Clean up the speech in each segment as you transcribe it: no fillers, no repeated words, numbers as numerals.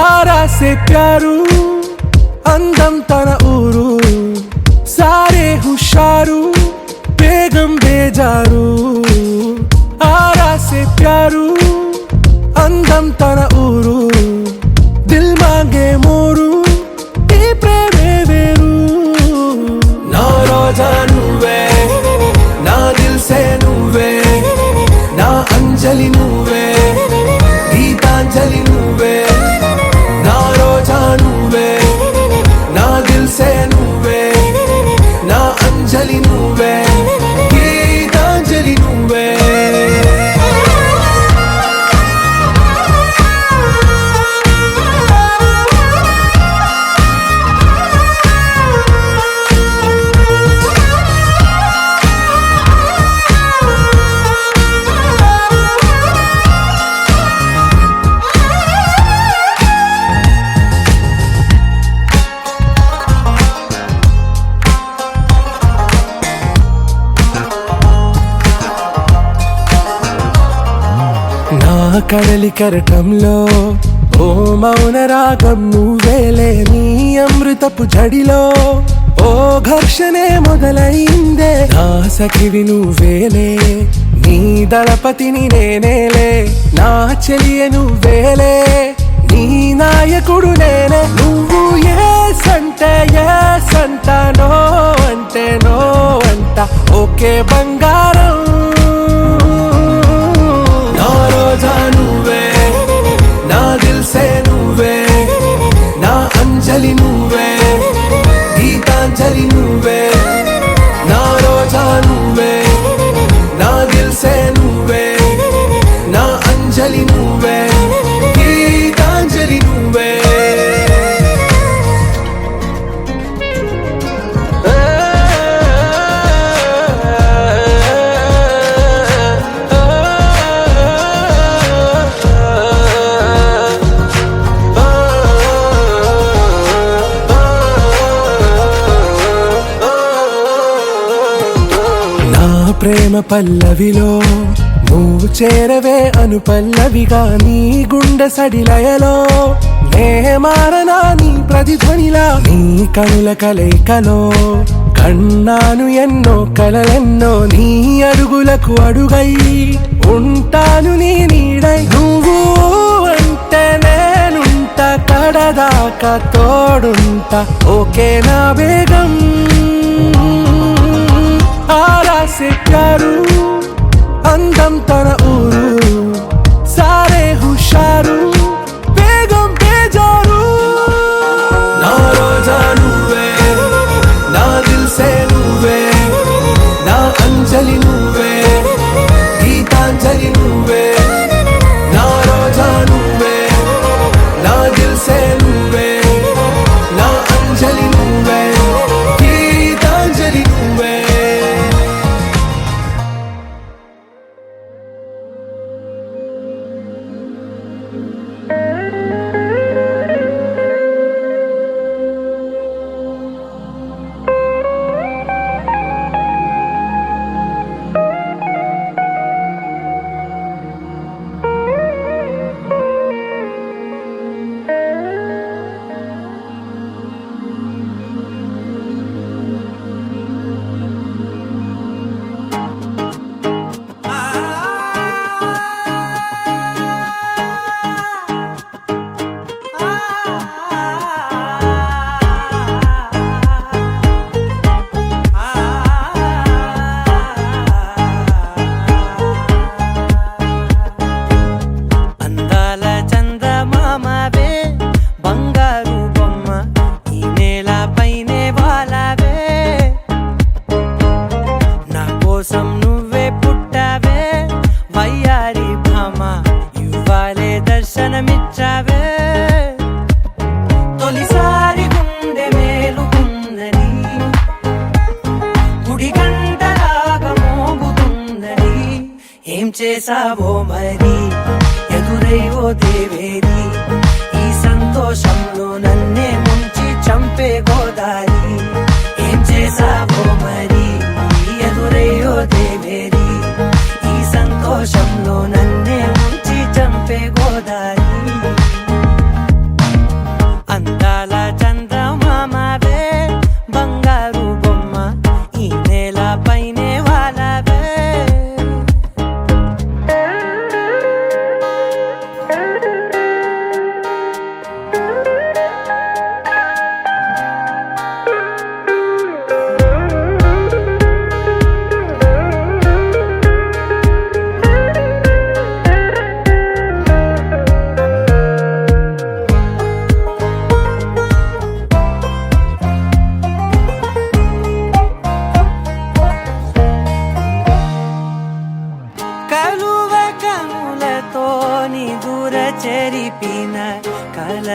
आरा से प्यारू అందం తన ఊరు సారే హుషారు బేగం బేజారు ఆరా సే ప్యారు అందం తన ఊరు దిల్ మాంగే మోరు ఈ ప్రేమే వేరు నా రోజా నువ్వే నా దిల్ సే నువ్వే నా అంజలి నువ్వే గీతాంజలి నువ్వే నా రోజా నువ్వే నా దిల్ సే నువ్వే నా అంజలి నువ్వే గీతాంజలి నువ్వే కడలి కరటంలో ఓ మౌన రాగం నువ్వేలే నీ అమృతపు జడిలో ఓ ఘర్షణే మొదలైందే నా సఖివి నువ్వేలే నీ దళపతిని నేనేలే నా చెలియ నువ్వేలే నీ నాయకుడు నేనే నువ్వు ఏ సంట నో అంటే నో అంట ఓకే బంగారం రోజా నువ్వే నా దిల్ సే నువ్వే నా అంజలి నువ్వే గీతాంజలి నువ్వే నా రోజా నువ్వే నా దిల్ సే నువ్వే నా అంజలి నువ్వే గీతాంజలి నువ్వే ప్రేమ పల్లవిలో నువ్వు చేరవే అను పల్లవిగా నీ గుండె సడిలయలో నే మారనా నీ ప్రతిధ్వనిలా నీ కనుల కలయికలో కన్నాను ఎన్నో కలలెన్నో నీ అడుగులకు అడుగై ఉంటాను నీ నీడై నువ్వు అంటే నేనుంట కడదాకా తోడుంట ఓకే నా బేగం आरा से प्यारू అందం తన ఊరు సారే హుషారు బేగం బేజారు నా రోజా నువ్వే నా దిల్ సే నువ్వే నా అంజలి నువ్వే గీతాంజలి నువ్వే నా రోజా నువ్వే నా దిల్ సే నువ్వే నా అంజలి నువ్వే గీతాంజలి నువ్వే చేసావో మరి ఎదురై ఓ దేవేరి ఈ సంతోషంలో నన్నే ముంచి చంపే గోదారి ఏం చేసావో మరి ఎదురై ఓ దేవేరి ఈ సంతోషంలో నన్నే ముంచి చంపే గోదారి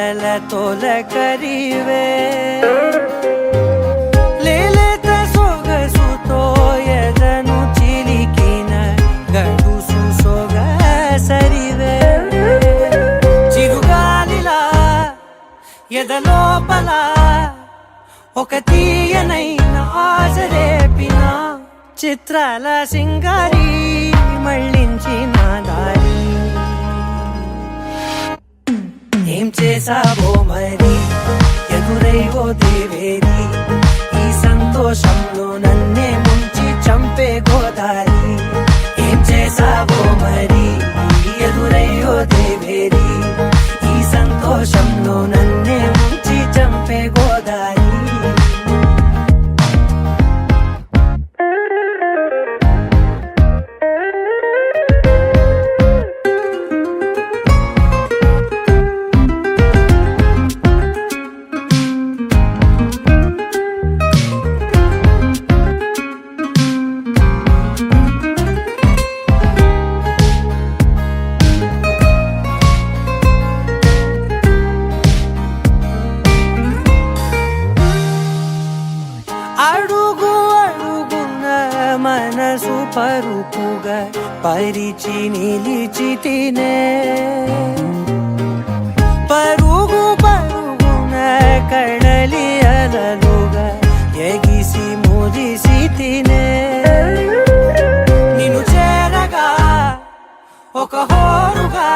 వెన్నెల తొలకరివే లేలేత సొగసుతో ఎదను చిలికిన గడుసు సొగసరివే చిరుగాలిలా ఎదలోపల ఒక తీయనైన ఆశ రేపిన చిత్రాల సింగారి మళ్ళించిన దారి ఏం చేసావో మరి ఎదురై ఓ దేవేరి ఈ సంతోషంలో నన్నే ముంచి చంపే గోదారి ఏం చేసావో మరి ఎదురై ఓ దేవేరి ఈ సంతోషంలో నన్నే ముంచి చంపే గోదారి అడుగు అడుగున మనసు పరుపుగా పరిచి నిలిచి తినే పరుగు పరుగున కడలి అలలుగా ఎగిసి మురిసి తినే నిన్ను చేరగా ఒక హోరుగా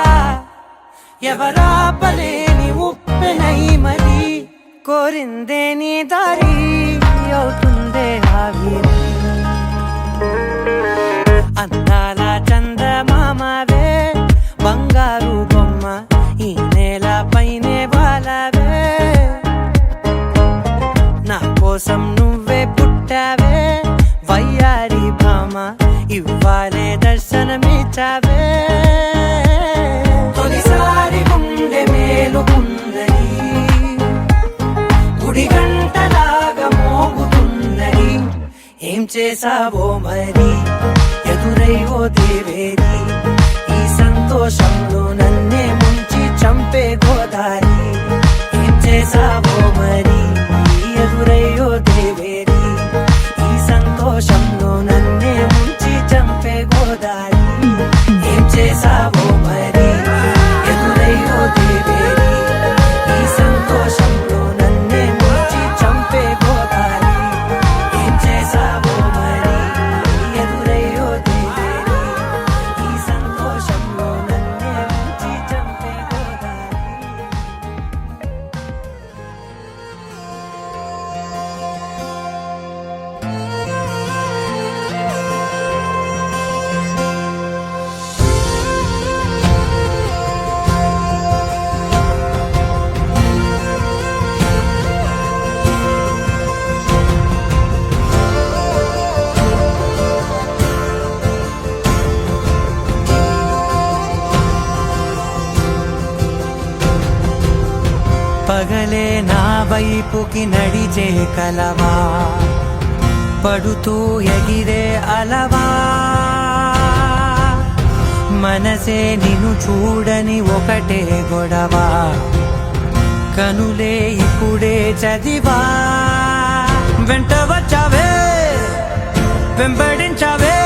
ఎవరాపలేని ఉప్పెనై మరి కోరిందే నీ దారి అవుతుందే ఆవిరి అందాల చందమామవే బంగారు బొమ్మ ఈ నేల పైనే బాలవే నా కోసం నువ్వే పుట్టావే వయ్యారి భామ ఇవ్వాలే దర్శనమిచ్చావే తొలిసారి గుండె మేలుకుందని గుడి గంటలాగా మోగుతున్నది ఏం చేసావో మరి ఎదురై ఓ దేవేరి ఈ సంతోషంలో నన్నే ముంచి చంపే గోదారి ఏం చేసావో మరి ఎదురై ఓ దేవేరి ఈ సంతోషంలో నన్నే ముంచి చంపే గోదారి ఏం చేసావో మరి ఎదురై ఓ దేవేరి ఈ సంతోషంలో నన్నే ముంచి చంపే గోదారి ఏం చేసావో మరి ఎదురై ఓ దేవేరి ఈ సంతోషంలో నన్నే ముంచి చంపే గోదారి పగలే నా వైపుకి నడిచే కలవా పడుతూ ఎగిరే అలవా మనసే నిన్ను చూడని ఒకటే గొడవ కనులే ఇప్పుడే చదివా వెంట వచ్చావే వెంబడించావే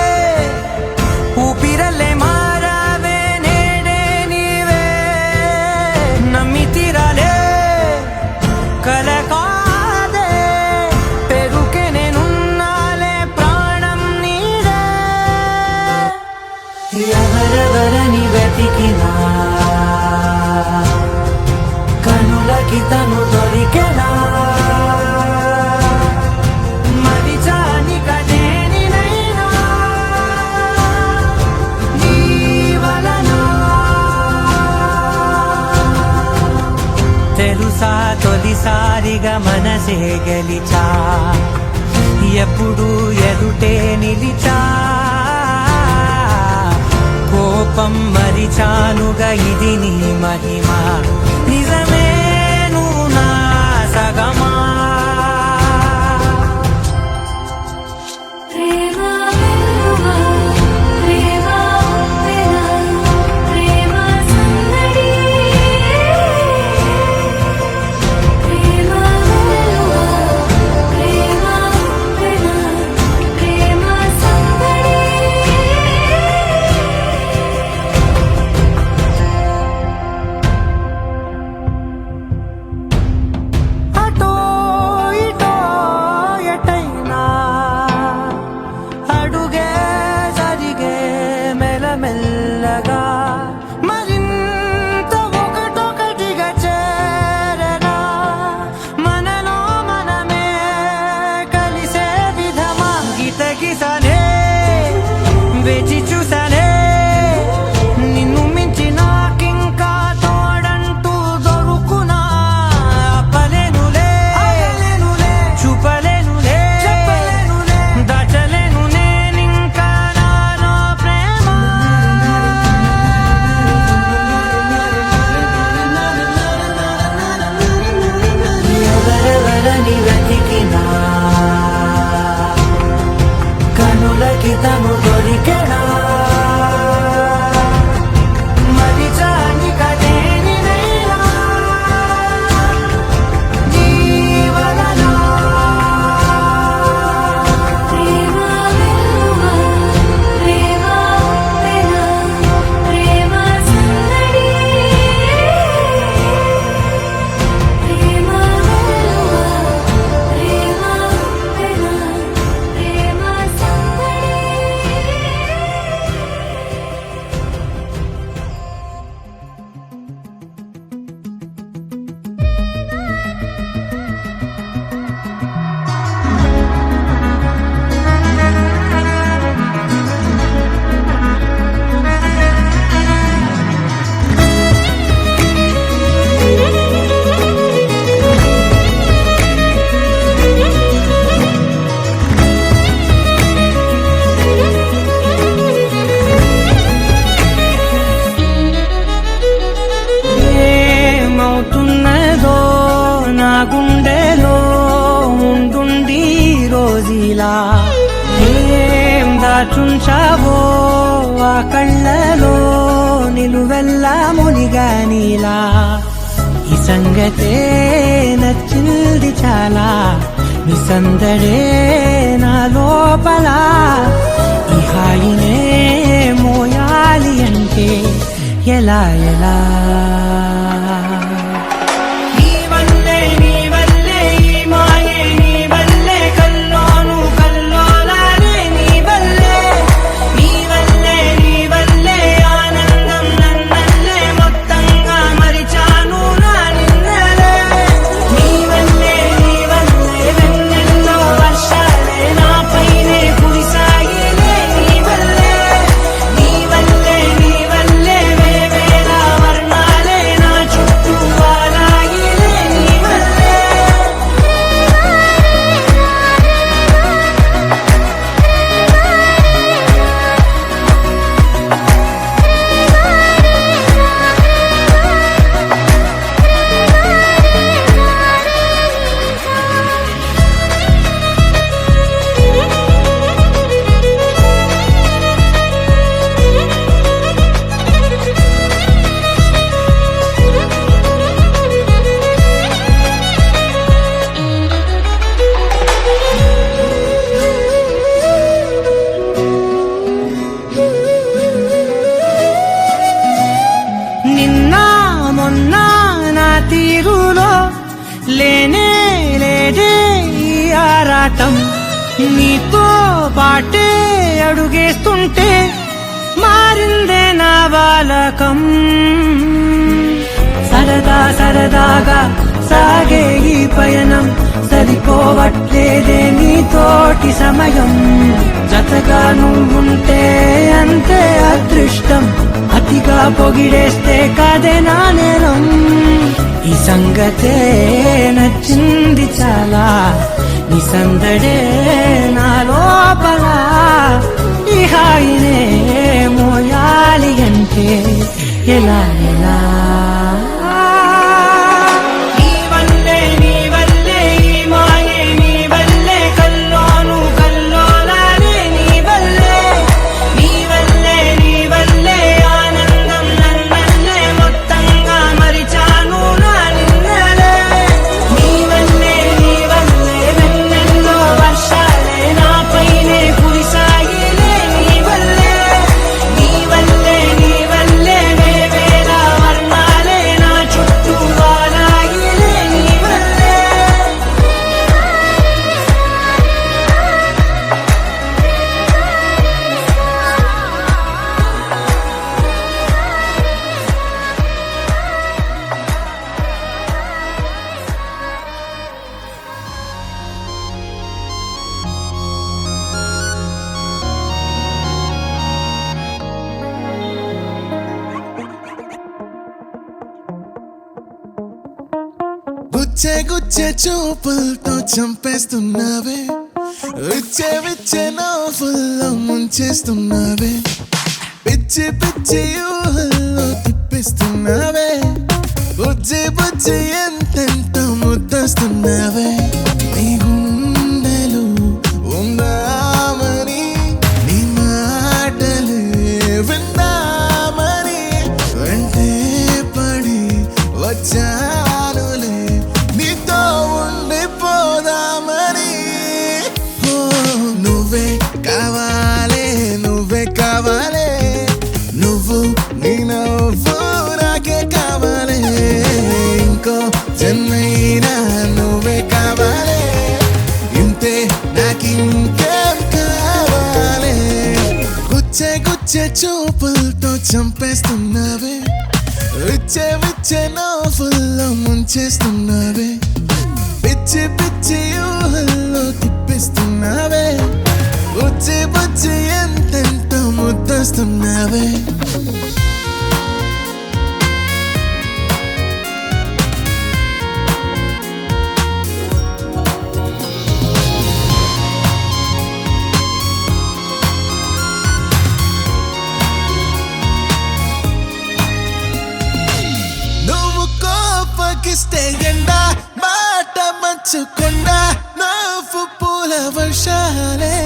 ఊపిరల్లే మారావే నేడే నీవే నమ్మి తీరాలే కల కాదే పెరుకే నేనున్నాలే ప్రాణం నీడే ఎవరెవరని వెతికినా కనులకి తను దొరికెనా మరిచాని కదేనినైనా నీ వలన తెలుసా తొలిసారిగా మనసే గెలిచా ఎప్పుడు ఎదుటే నిలిచా కోపం మరిచానుగా ఇది నీ మహిమ నిజమే నువ్వు నా సగమా ప్రేమ ప్రేమ ప్రేమ సందడి ఏం దాచుంచావో ఆ కళ్ళలో నిలువెల్లా మునిగా నీలా ఈ సంగతే నచ్చింది చాలా నీ సందడే నా లోపల ఈ హాయినే మోయాలి అంటే ఎలా ఎలా లేనే లేదే ఈ ఆరాటం నీతో పాటే అడుగేస్తుంటే మారిందే నా బాలకం సరదా సరదాగా సాగే ఈ పయనం సరిపోవట్లేదే నీతోటి సమయం జతగా నువ్వుంటే అంతే అదృష్టం అతిగా పొగిడేస్తే కాదే నా నేరం ఈ సంగతే నచ్చింది చాలా నీ సందడే నా లోపల ఈ హాయినే మోయాలి అంటే ఎలా ఎలా గుచ్చే గుచ్చే చూపులతో చంపేస్తున్నావే విచ్చే విచ్చే నవ్వుల్లో ముంచేస్తున్నావే పిచ్చి పిచ్చి ఊహల్లో తిప్పిస్తున్నావే బుజ్జి బుజ్జి ఎంతెంత ముద్దస్తున్నావే నీ గుండెలు ఉందామని నీ మాటలు విందామని వెంటే పడి వచ్చానులే నీతో ఉండిపోదామని నువ్వే కావాలే నువ్వే కావాలే నువ్వు నీ నవ్వు నాకే కావాలే ఇంకో జన్మైనా నువ్వే కావాలే ఇంతే నాకింకేం కావాలే గుచ్చే గుచ్చే చూపులతో చంపేస్తున్నావే విచ్చే విచ్చే నవ్వుల్లో ముంచేస్తున్నావే పిచ్చి పిచ్చి ఊహల్లో తిప్పిస్తున్నావే బుజ్జి బుజ్జి ఎంతెంత ముద్దస్తున్నావే కోపగిస్తే ఎండా మాట మంచుకుండా నవ్వు పూల వర్షాలే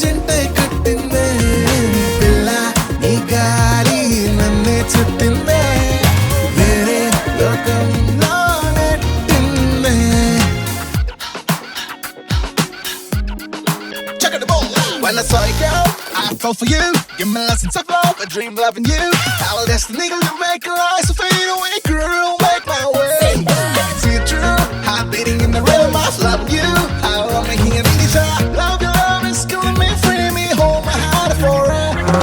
జంటై కట్టిందే పిల్ల నీ గాలి నన్నే చుట్టిందే వేరే లోకంలో నెట్టిందే. Check out the ball. When I saw you, girl, I fell for you. Give me lessons of love, a dream loving you. Our destiny gonna make our eyes fade away, girl, make my way. I can see it true, heart beating in the rhythm of loving you. I love making it easy. Love your love is killing me, free me, hold my heart forever.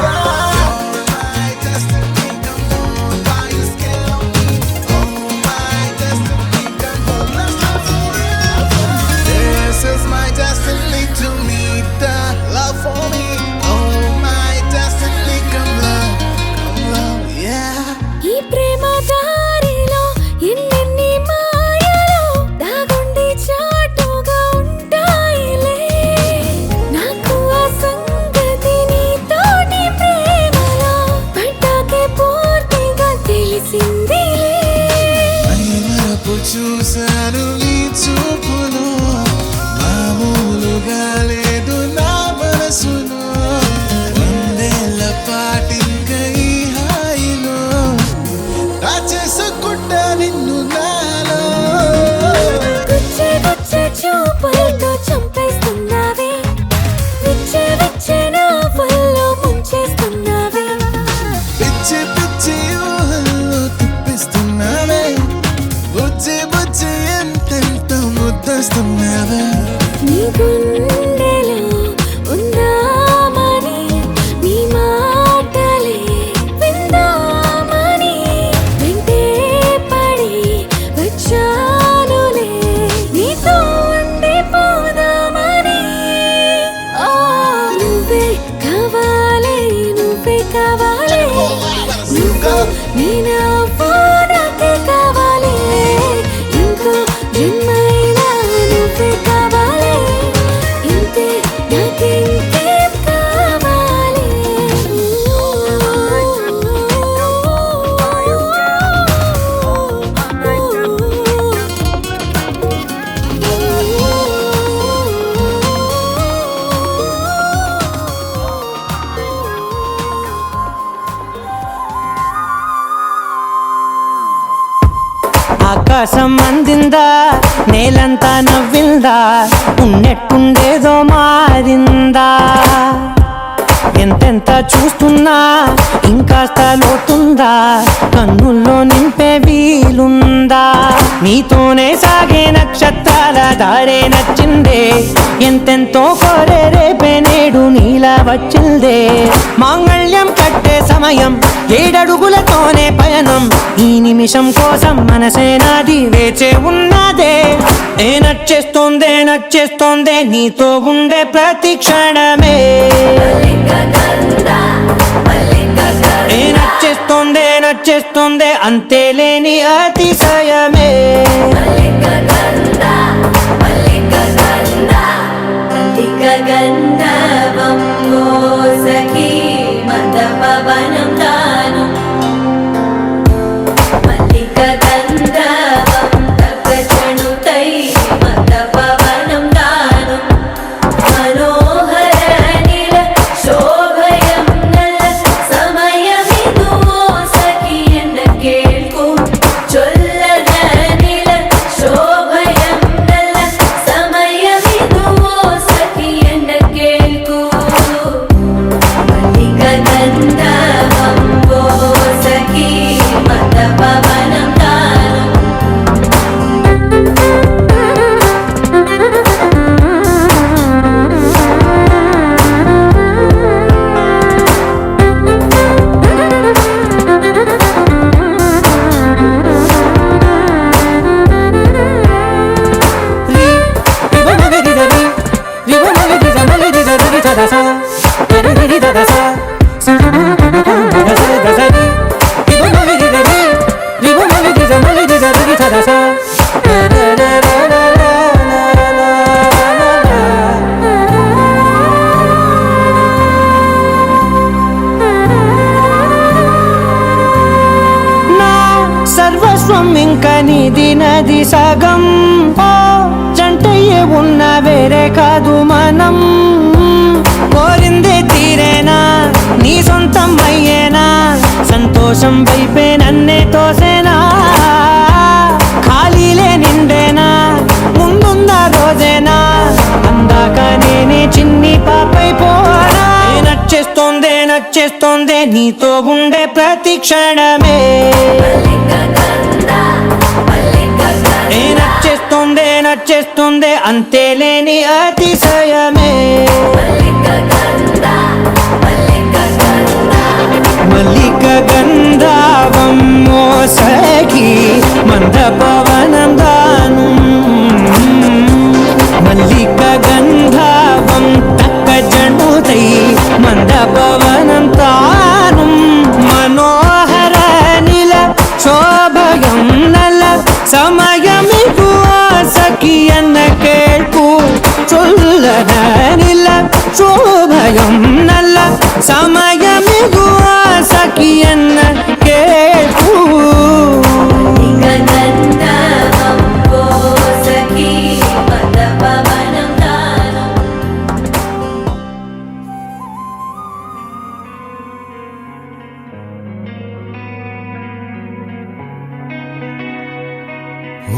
You're my destiny, come on, why you scared of me? Oh my destiny, come on, let's live forever. This is my destiny to meet the love for me. Oh my destiny, come love, yeah. ఈ ప్రేమ దారిలో ఎన్నెన్ని మాయలు దాగుండి చాటుగా ఉంటాయిలే. నాకు ఆ సంగతి నీతోటి ప్రేమలో పడ్డాకే పూర్తిగా తెలిసిందిలే. మైమరపు చూశాను నీ చూపులో మామూలుగా లేదు నా మనసులో వందేళ్ల పాటింక ఈ హాయిలో దాచేసుకుంటా నిన్ను నాలో. గుచ్చే గుచ్చే చూపులతో చంపేస్తున్నావే, విచ్చే విచ్చే నవ్వుల్లో ముంచేస్తున్నావే. పిచ్చి పిచ్చి ఊహల్లో తిప్పిస్తున్నావే బుజ్జి బుజ్జి ఎంతెంతో ముద్దస్తున్నావే. నీ గుండెలో ఉందామని నీ మాటలే విందామని వెంటే పడి వచ్చానులే నీతో ఉండిపోదామని. ఆ నువ్వే కావాలి, నువ్వే కావాలి, నువ్వు నీ నవ్వు నాకే కావాలి. ఇంకో జన్మైనా నువ్వే కావాలి, ఇంతే నాకింకేం కావాలి. ఆకాశం అందిందా, నేలంతా నవ్విందా, ఉన్నట్టుండేదో మారిందా. ఎంతెంత చూస్తున్నా ఇంకాస్త లోతుందా, కన్నుల్లో నింపే వీలుందా. నీతోనే సాగే నక్షత్రాల దారే నచ్చిందే, ఎంతెంతో కోరే రేపే నేడు నీలా వచ్చిందే. మాంగళ్యం కట్టే సమయం 7 అడుగులతోనే పయనం, ఈ నిమిషం కోసం మనసే నాది వేచే ఉన్నదే. ఏ నచ్చేస్తోందే నచ్చేస్తోందే నీతో ఉండే ప్రతి క్షణమే. ఏ నచ్చేస్తోందే నచ్చేస్తోందే అంతేలేని అతిశయమే. గంధర్వం సఖీ మందపవనం తాను మల్లిక గంధర్వం తగ్గచణుతై మందపవనం తాను మనోహర నిల శోభయం నల్ల సమయమిదు సఖీ ఎన్న కేൾക്കും చొల్లద నిల శోభయం నల్ల సమయమిదు సఖీ ఎన్న కేൾക്കും మల్లిక గంధర్వం సఖీ మందపవనం తాను. సర్వస్వం ఇంక నీది నది సగం. ఓ జంటయ్యే ఉన్న వేరే కాదు మనం. ఓ సంతోషం వైపే నన్నే తోసేనా, ఖాళీలే నిండేనా, ముందుందా రోజేనా, అందాక నేనే చిన్ని పాపైపోనా. నచ్చేస్తోందే నచ్చేస్తోందే నీతో ఉండే ప్రతి క్షణమే, నచ్చేస్తోందే నచ్చేస్తోందే అంతేలేని అతిశయమే. మల్లిక గంధావం మోసగి మందపవనం దాను, మల్లిక గంధావం తక్క జనుతై మందపవనం తాను. మనోహర నిల శోభయం నల సమయమిగు సఖియన్న కేൾపు చొల్లన నిల శోభయం నల్ల సమయమిగు సఖియన్న కేൾపు.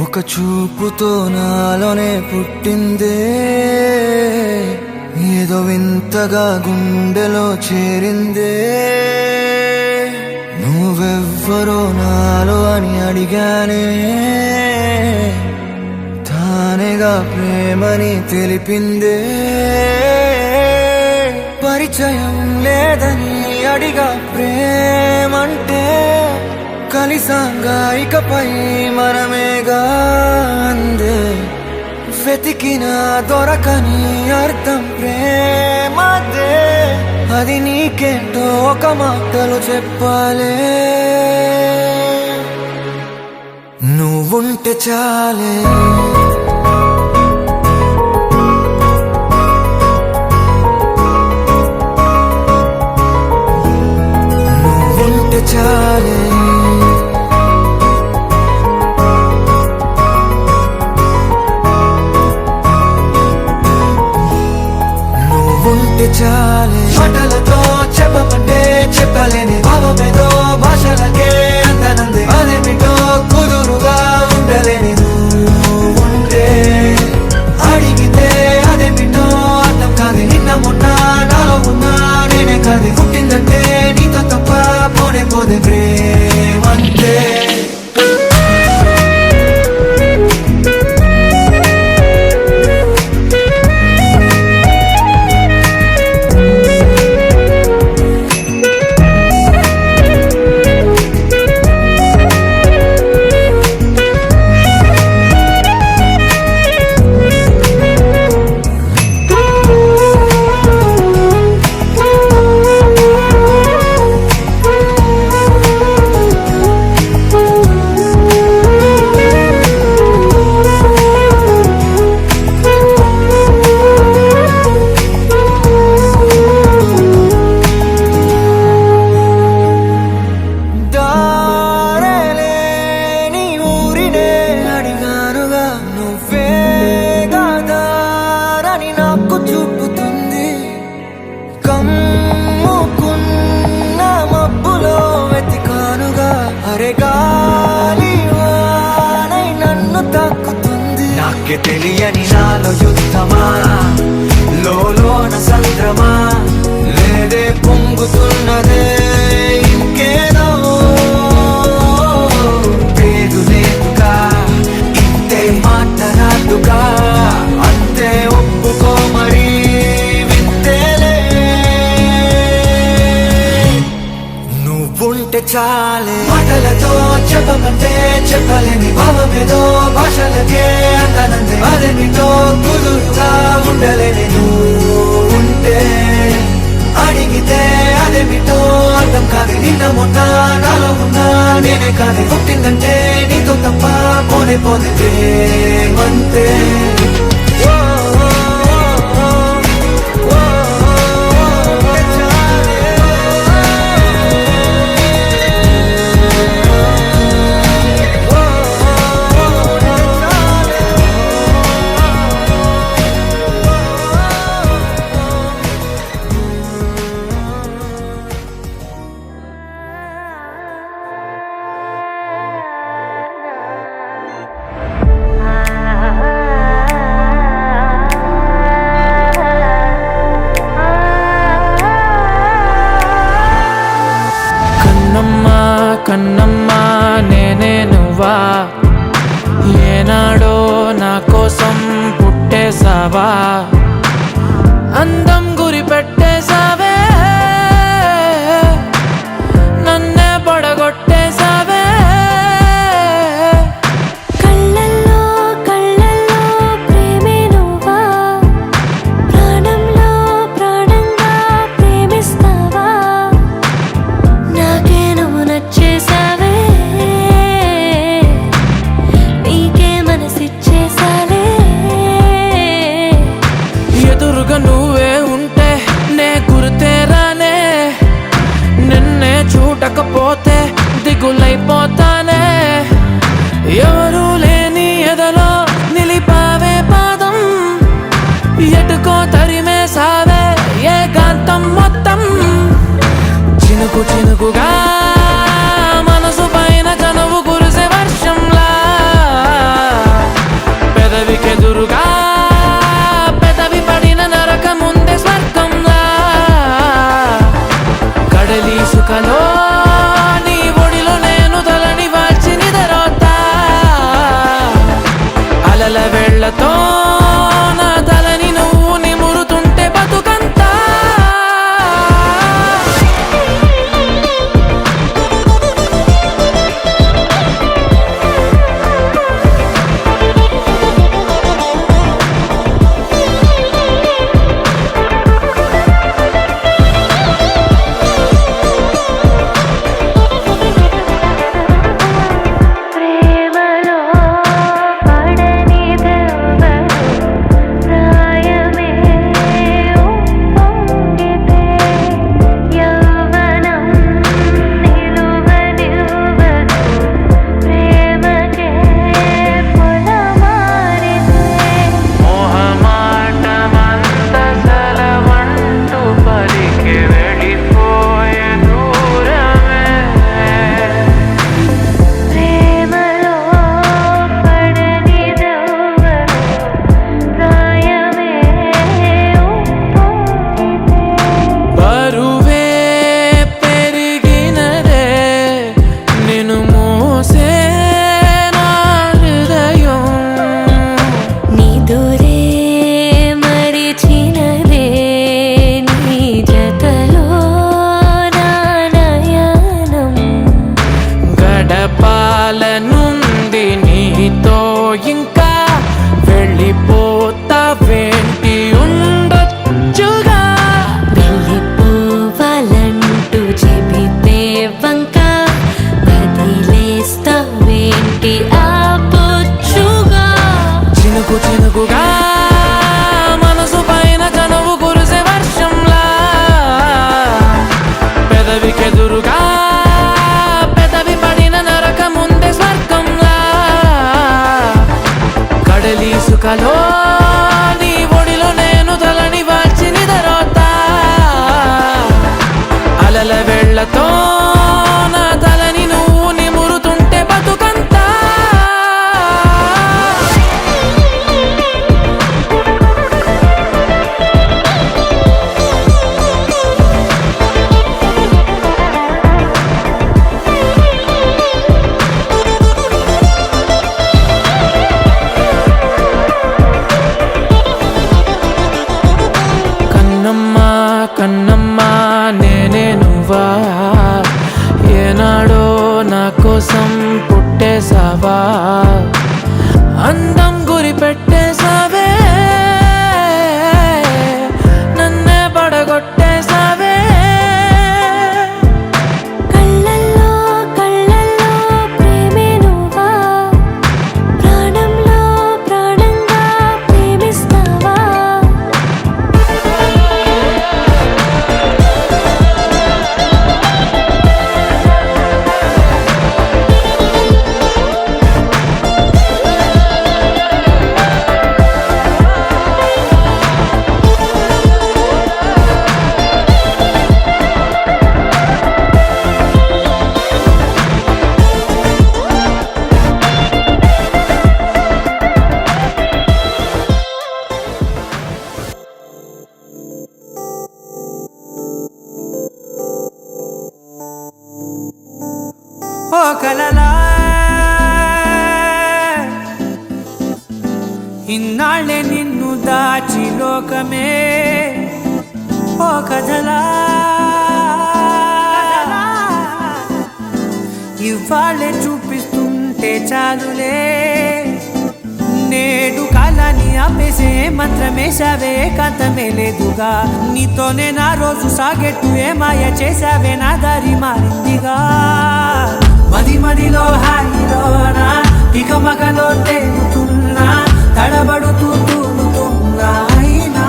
ఒక చూపుతో నాలోనే పుట్టిందే, ఏదో వింతగా గుండెలో చేరిందే. నువ్వెవ్వరో నాలో అని అడిగానే, తానేగా ప్రేమని తెలిపిందే. పరిచయం లేదని అడిగా ప్రేమంటే, కలిసాంగా ఇకపై మనమేగా అందే. వెతికిన దొరకని అర్థం ప్రేమదే, అది నీకేంటో ఒక మాటలు చెప్పాలే. నువ్వుంటే చాలే, నువ్వుంటే చాలే, ఉంటే చాలే. మాటలతో చెప్పమంటే చెప్పలేని భావమేదో భాషలకే అందనందే. అదేమిటో కుదురుగా ఉండలేని నువ్వుంటే, అడిగితే అదేమిటో అర్థం కాదు. నిన్న మొన్న నాలో ఉన్నా నేనే కాదు. పుట్టిందంటే నీతో తప్ప పోనే పోదే ప్రేమంతే. తెలియని నాలో యుద్ధమా, లోన సంద్రమా, లేదే పొంగుతున్నదే ఇంకేదో. పేరు లేదుగా ఇంతే మాట్లాడుగా, అంతే ఒప్పుకో మరి వింతేలే. నువ్వుంటే చాలే, మాటలతో చెప్పమంటే చెప్పలేని భావమేదో భాషలకే అందనందే. అదేమిటో కుదురుగా ఉండలేని నువ్వుంటే, అడిగితే అదేమిటో అర్థం కాదు. నిన్న మొన్న నాలో ఉన్నా నేనే కాదు. పుట్టిందంటే నీతో తప్ప పోనే పోదే ప్రేమంతే. పుట్టేసావా అందం గురి పెట్టేసావే నన్నే పడగొట్టేసావే కళ్ళల్లో కళ్ళల్లో ప్రేమే నువ్వా ప్రాణంలో ప్రాణంగా ప్రేమిస్తావా నాకే నువ్వు నచ్చేసావే నీకే మనసిచ్చేసాలే ఎదురుగా నువ్వే ఉంటే నే గుర్తేరానే నిన్నే చూడకపోతే దిగులైపోతానే ఎవరు లేని ఎదలో నిలిపావే పాదం ఎటుకో తరిమేసావే ఏకాంతం మొత్తం చినుకు చినుకుగా మనసు పైన చనువు కురిసే వర్షంలా పెదవికెదురుగా పెదవి పడిన నరక ముందే స్వర్గంలా కడలి సుఖలో నీ ఒడిలో నేను తలని వాల్చి నిదరోతా అలల వెళ్ళతో నా తలని నువ్వు నిమురుతుంటే బతుకంతా ప్రేమలో పడని దెవ్వరు ప్రాయమే ఉప్పొంగితే యవ్వనం నిలువనివ్వదు ప్రేమకే పొలమారితే మోహమాటమంత సెలవంటూ పలికి వెళ్ళిపోయే దూరమే ప్రేమలో పడని దెవ్వరు ప్రాయమే ఉప్పొంగితే బరువే పెరిగినదే నిన్ను మోసే నా హృదయం నిదురే మరిచినదే నీ జతలో నా నయనం గడపాలనుంది నీతో ఇంకా వెళ్ళిపోతావేంటి ఉండొచ్చుగా వెళ్ళిపోవాలంటూ చెబితే వంక వదిలేస్తావేంటి ఆపొచ్చుగా చినుకు చినుకుగా మనసు పైన చనువు కురిసే వర్షంలా పెదవికెదురుగా పెదవి పడిన నరక ముందే స్వర్గంలా కడలి సుఖలో నీ ఒడిలో నేను తలని వాల్చి నిదరోతా అలల వెళ్ళతో నా తలని నువ్వు నిమురుతుంటే బతుకంతా కన్నమ్మా కన్నమ్మా నేనే నువ్వా ఏనాడో నా కోసం పుట్టేసావా అందం గురి పెట్టేసావే నన్నే పడగొట్టేసావే కళ్ళల్లో కళ్ళల్లో ప్రేమే నువ్వా ప్రాణంలో ప్రాణంగా ప్రేమిస్తావా ఓ కలలా ఇన్నాళ్ళే నిన్ను దాచి లోకమే ఓ కథలా ఇవాళే చూపిస్తుంటే చాలులే నేడు కాలాన్ని ఆపేసే మంత్రమేశావే కాంతమే లేదుగా నీతోనే నా రోజు సాగెట్టు ఏ మాయ చేశావే నా దారి మారిందిగా మది మదిలో హాయిలోనా ఇక మగలో తేలుతున్నా తడబడుతూ తూలుతున్నా అయినా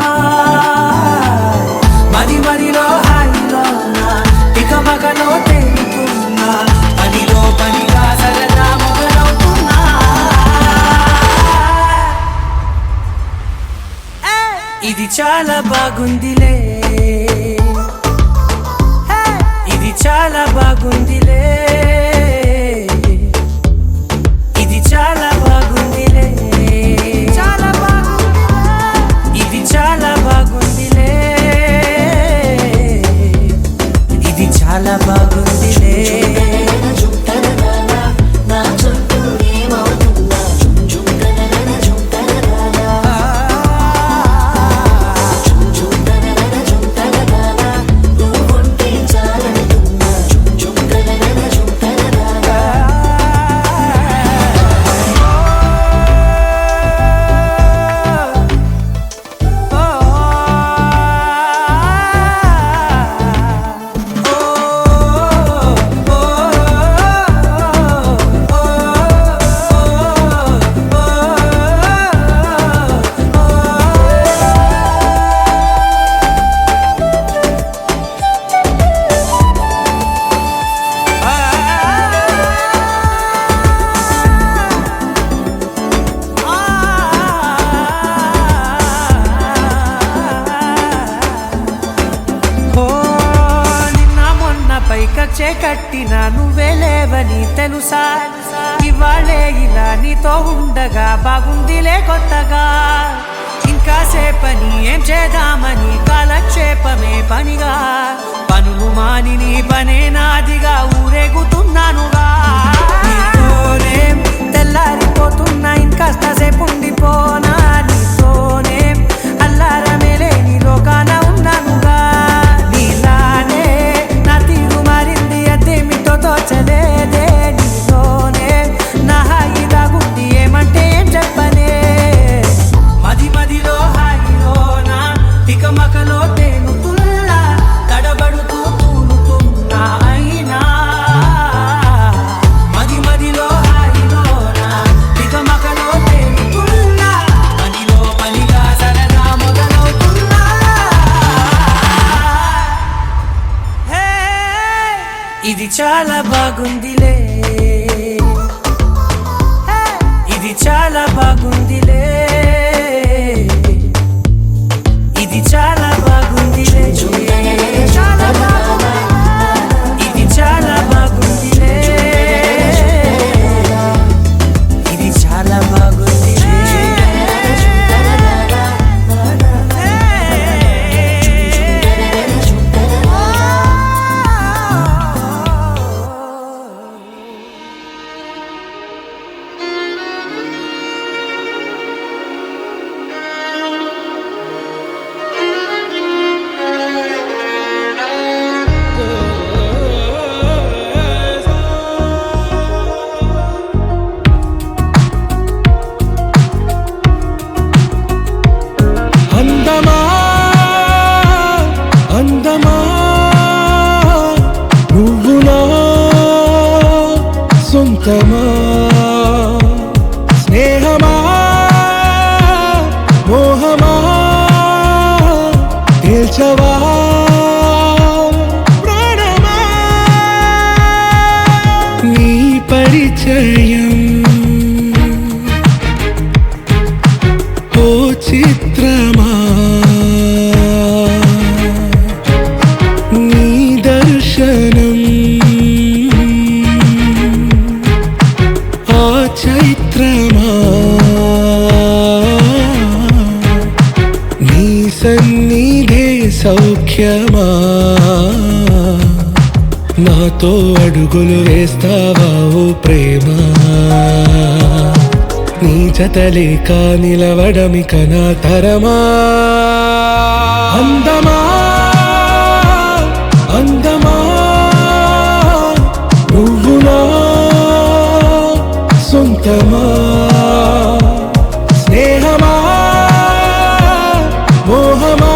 మది మదిలో హాయిలోనా ఇక మగలో తేలుతున్నా పనిలో పనిగా సరదా మొదలవుతున్నా ఇది చాలా బాగుందిలే ఇది చాలా బాగుందిలే ఇది చాలా బాగుందిలే చాలా బాగుంది ఇది చాలా బాగుందిలే ఇది చాలా బాగుందిలే కట్టినా నువ్వే లేవని తెలుసా ఇవాళే ఇలా నీతో ఉండగా బాగుందిలే కొత్తగా ఇంకా సేపని ఏం చేద్దామని కాలక్షేపమే పనిగా పనులు మాని నీ పనే నాదిగా ఊరేగుతున్నానుగా నీతోనే తెల్లారిపోతున్నా ఇంకాస్త సేపు ఉండిపోనా నీతోనే అల్లారమే లేని లోకాన ఉన్నానుగా నీలానే నా తీరు మారింది అదేమిటో తోచలేదే నీతోనే నా హాయి దాగుంది ఏమంటే ఏం చెప్పనే మది మదిలో హాయిలోనా తికమకలో తేలుతున్నా తడబడుతూ తూలుతున్నా అయినా మది మదిలో హాయిలోనా తికమకలో తేలుతున్నా పనిలో పనిగా సరదా మొదలవుతున్నా ఇది చాలా బాగుందిలే ఇది చాలా బాగుందిలే ఇది చాలా బాగుందిలే చాలా బాగుంది ఇది చాలా బాగుందిలే ఇది చాలా బాగుందిలే అందమా అందమా నువ్వు నా సొంతమా స్నేహమా మోహమా తేల్చవా ప్రాణమా నీ పరిచయం ఓ చిత్రమా నీ దర్శనం ఆ చైత్రమా నీ సన్నిధే సౌఖ్యమా నాతో అడుగులు వేస్తావా ఓ ప్రేమ నీ జతలేక నిలవడమిక నా తరమా అందమా అందమా నువ్వు నా సొంతమా స్నేహమా మోహమా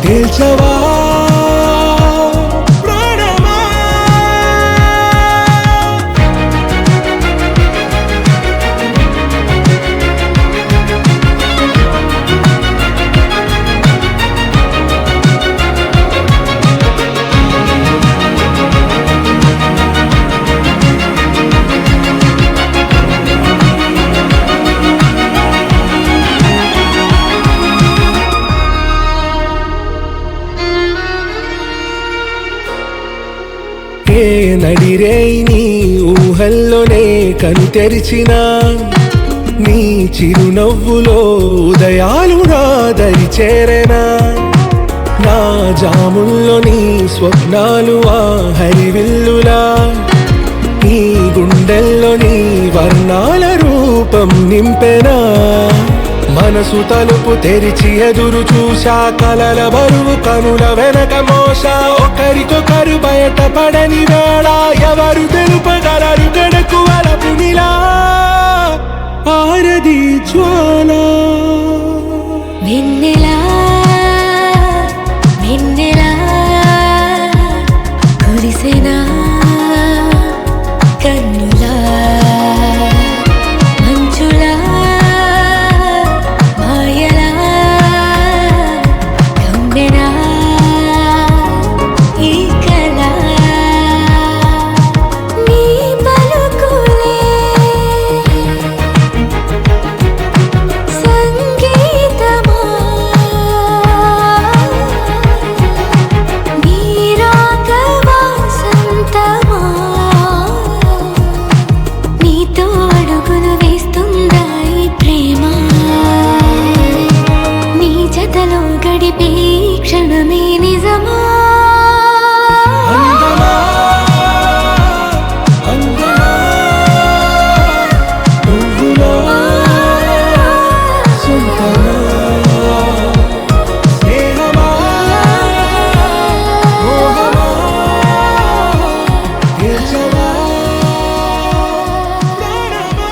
తేల్చవా ప్రాణమా ఏ నడిరే నీ ఊహల్లోనే కను తెరిచిన నీ చిరునవ్వులో ఉదయాలు నా దరి చేరెనా నా జాముల్లో నీ స్వప్నాలు ఆ హరివిల్లులా నీ గుండెల్లో నీ వర్ణాల రూపం నింపెనా మనసు తలుపు తెరిచి ఎదురు చూశా కలల బరువు కనుల వెనక మోసా ఒకరికొకరు బయట పడని వేళ ఎవరు తెలుపగలరు గడకు వలపునిలా ఆరది జ్వాల వెన్నెలా వెన్నెలా కురిసెనా కన్నులా మంచులా మాయలా కమ్మెనా ఈ కళ నీ పలుకులే సంగీతమా నీ రాగవా సంతమా నీతో అడుగులు వేస్తుందా ఈ ప్రేమ నీ జతలో గడిపే ఈ క్షణమే నిజమా అందమా అందమా నువ్వు నా సొంతమా స్నేహమా మోహమా తేల్చవా ప్రాణమా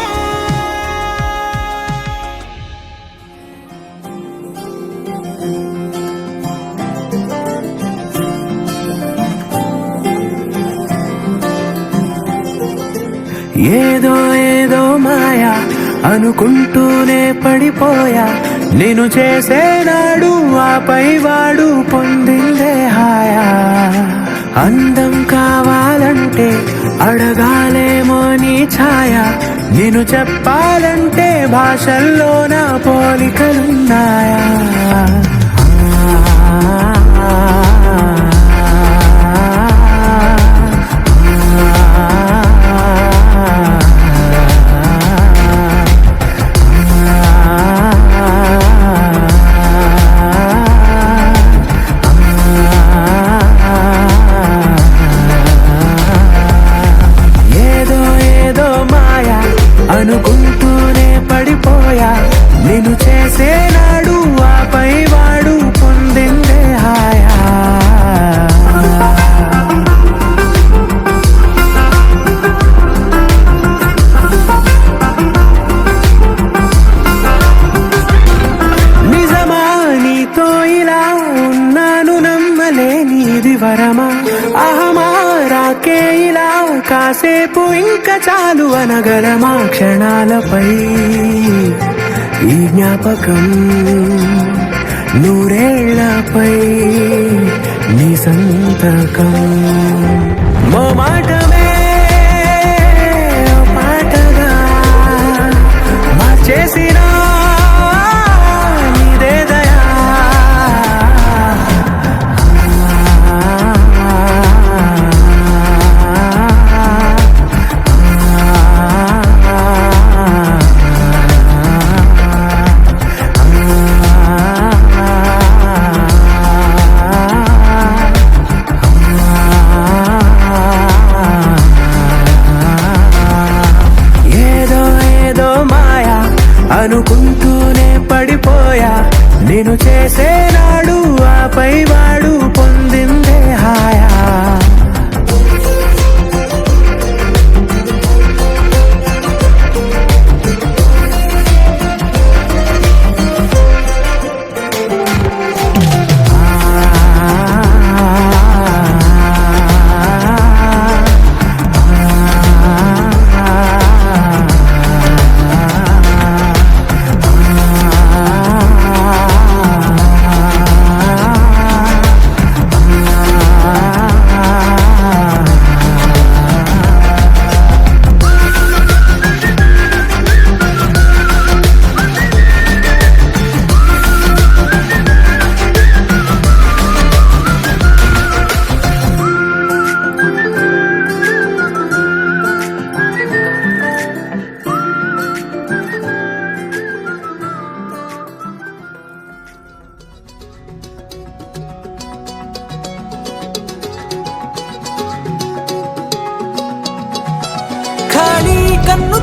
ఏదో ఏదో మాయా అనుకుంటూనే పడిపోయా నేను చేసేనాడు ఆపై వాడు పొందిందే హాయా అందం కావాలంటే అడగాలేమో నీ ఛాయ నేను చెప్పాలంటే భాషల్లో నా పోలికలున్నాయా ఏదో ఏదో మాయా అనుకుంటూనే పడిపోయా నేను చేసేనాడు ఆపై వాడు పొందిందే హాయా నిజమా నీతో ఇలా ఉన్నాను నమ్మలేనిది వరమా అహమారాకే ఇలా కాసేపు ఇంకా చాలు అనగలమా క్షణాలపై ఈ జ్ఞాపకం నూరేళ్లపై నీ సంతకం మో మాటమే ఓ పాటగా మార్చేసిన నీదే దయా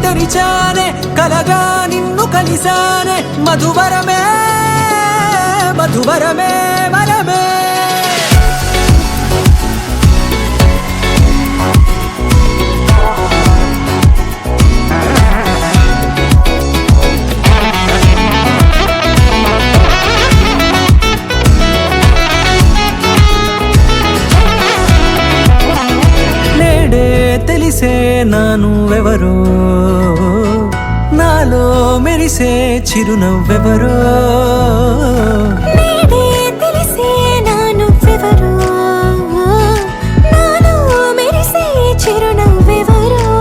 తెరిచానే కలగా నిన్ను కలిసానే మధువరమే మధువరమే వరమే తెలిసే నానువెవరో నాలో మెరిసే చిరునవ్వెవరో తెలిసే నానువెవరో నాలో మెరిసే చిరునవ్వెవరో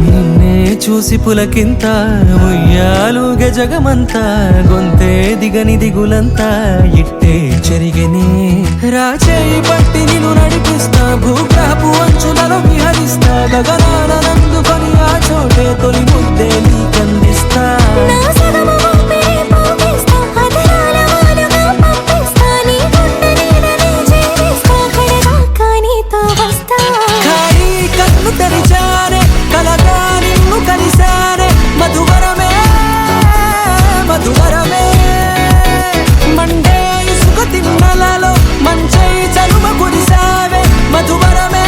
నిన్నే చూసి పులకింత ఉయ్యాలుగే జగమంతా గొంతే దిగని దిగులంతా ఇట్టే చెరిగనే రాచేయి పట్టి నిన్ను నడిపిస్తా భూగ్రహపు అంచులలో విహరిస్తా గగనాన నందుకొని ఆ చోటే తొలి ముద్దే నీకందిస్తా నా సగము ఊపిరి పోగిస్తా అదరాల వాలుగా పంపిస్తా నీ గుండె నీడనే చేరిస్తా కడదాకా నీతో వస్తా ఖాళీ కన్ను తెరిచానే కలగా నిన్ను కలిసానే మధువరమే మధువరమే మండే ఇసుక తిన్నలలో మంచై చలుమ కురిసావే మధువరమే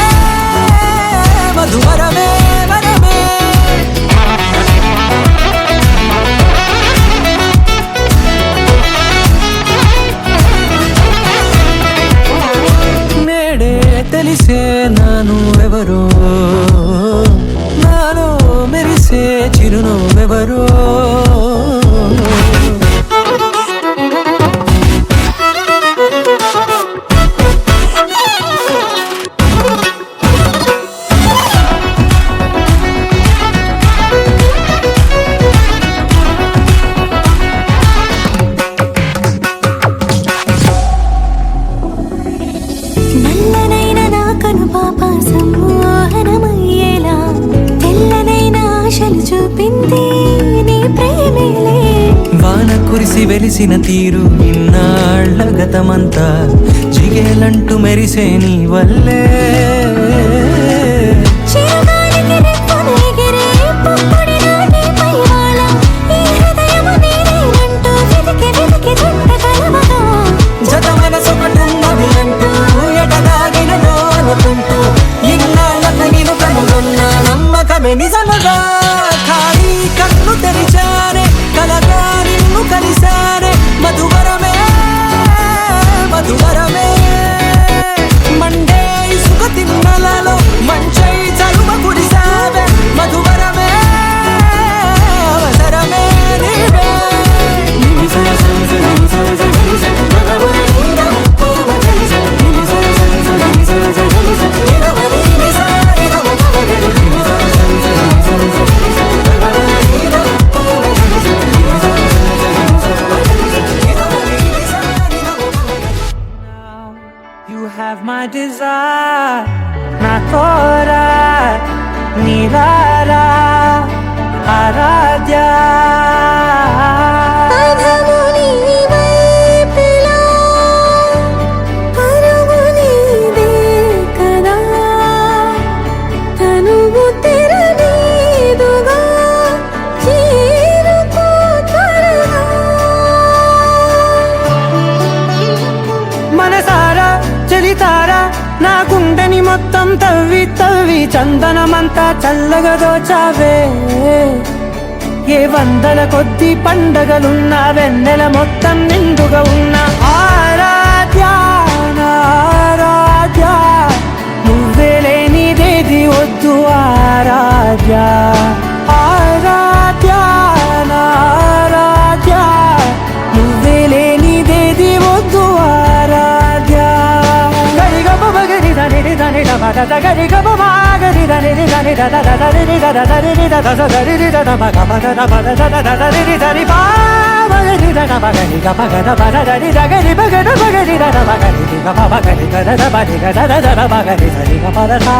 మధువరమే వరమే నేడే తెలిసే నానువెవరో నాలో మెరిసే చిరునవ్వెవరో నల్లనైన నా కనుపాప సమ్మోహనమయ్యేలా తెల్లనైన ఆశలు చూపింది నీ ప్రేమేలే వాన కురిసి వెలిసిన తీరు ఇన్నాళ్ళ గతమంతా జిగేలంటూ మెరిసే నీ వల్లే చిరుగాలికి రెప్పలు ఎగిరే పుప్పొడిగా నీపై వాల ఈ హృదయము నీదేనంటూ వెతికి వెతికి చుట్ట కలవగా జత మనసొకటున్నది అంటూ ఎటదాగినదో అనుకుంటూ ఇన్నాళ్ళకు నేను కనుగొన్న నమ్మకమే నిజముగా ఖాళీ కన్ను తెరిచానే కలగా నిన్ను కలిసానే మధువరమే మధువరమే మండే ఇసుక తిన్నలలో మంచై చలుమ కురిసావే మధువరమే అవసరమే నీవే You have my desire, na tora, nirara, aradya. అధము నీ వైపులా పరువు నీదే కదా తనువు తెరనీదుగా చేరుకో త్వరగా మనసారా చలితారా నా గుండెని మొత్తం తవ్వి తవ్వి చందనమంతా చల్లగా దోచావే ఏ వందల కొద్ది పండగలున్నా వెన్నెల మొత్తం నిండుగా ఉన్న ఆరాధ్య నా ఆరాధ్య నువ్వే లేనిదేది వద్దు ఆరాధ్య ఆరాధ్య నా ఆరాధ్య నువ్వే లేనిదేది వద్దు ఆరాధ్య గరిగ బగరి దని దని దమగ గరిగ బగరి దని దని దద దరి దద దరి దద దరి దద మగ మగ దద దద దరి దరి బా మగరి దద మగరి గ మగ దద దరి దగరి బగరి బగరి దద మగరి గ మగరి గ దద బరి గ దద దద మగరి దరి గ పద సా